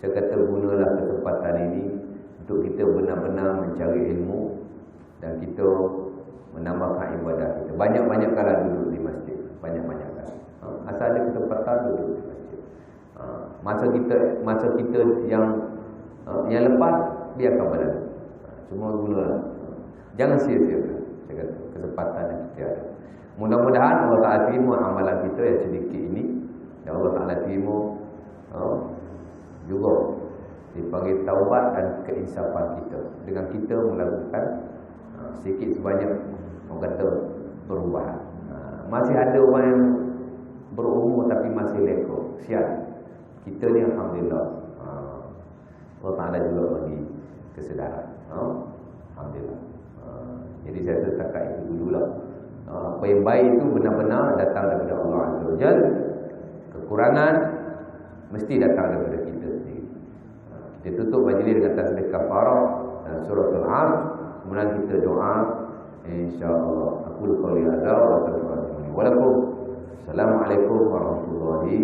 saya kata gunalah kesempatan ini untuk kita benar-benar mencari ilmu dan kita menambahkan ibadah kita. Banyak-banyak kali duduk di masjid. Banyak-banyak kali. Asal ada kesempatan duduk di masjid. Masa kita yang lepas, dia akan berlalu. Cuma gunalah. Jangan sia-siakan. Saya kata, kesempatan yang kita ada. Mudah-mudahan Allah Ta'ala terima amalan kita yang sedikit ini. Dan Allah Ta'ala terima juga dipanggil taubat dan keinsafan kita. Dengan kita melakukan sedikit sebanyak orang kata perubahan. Masih ada orang yang berumur tapi masih lekor. Siap. Kita ni alhamdulillah. Allah Ta'ala juga bagi kesedaran. Alhamdulillah. Jadi saya setakat itu dululah. Apa yang baik itu benar-benar datang daripada Allah Azza wa Jalla. Kekurangan mesti datang daripada kita sendiri. Kita tutup majlis dengan tasbih kafarah dan suratul Asr. Kemudian kita doa, insya-Allah. Aku qouli hadza wa astaghfirullahi wa lakum. Assalamualaikum warahmatullahi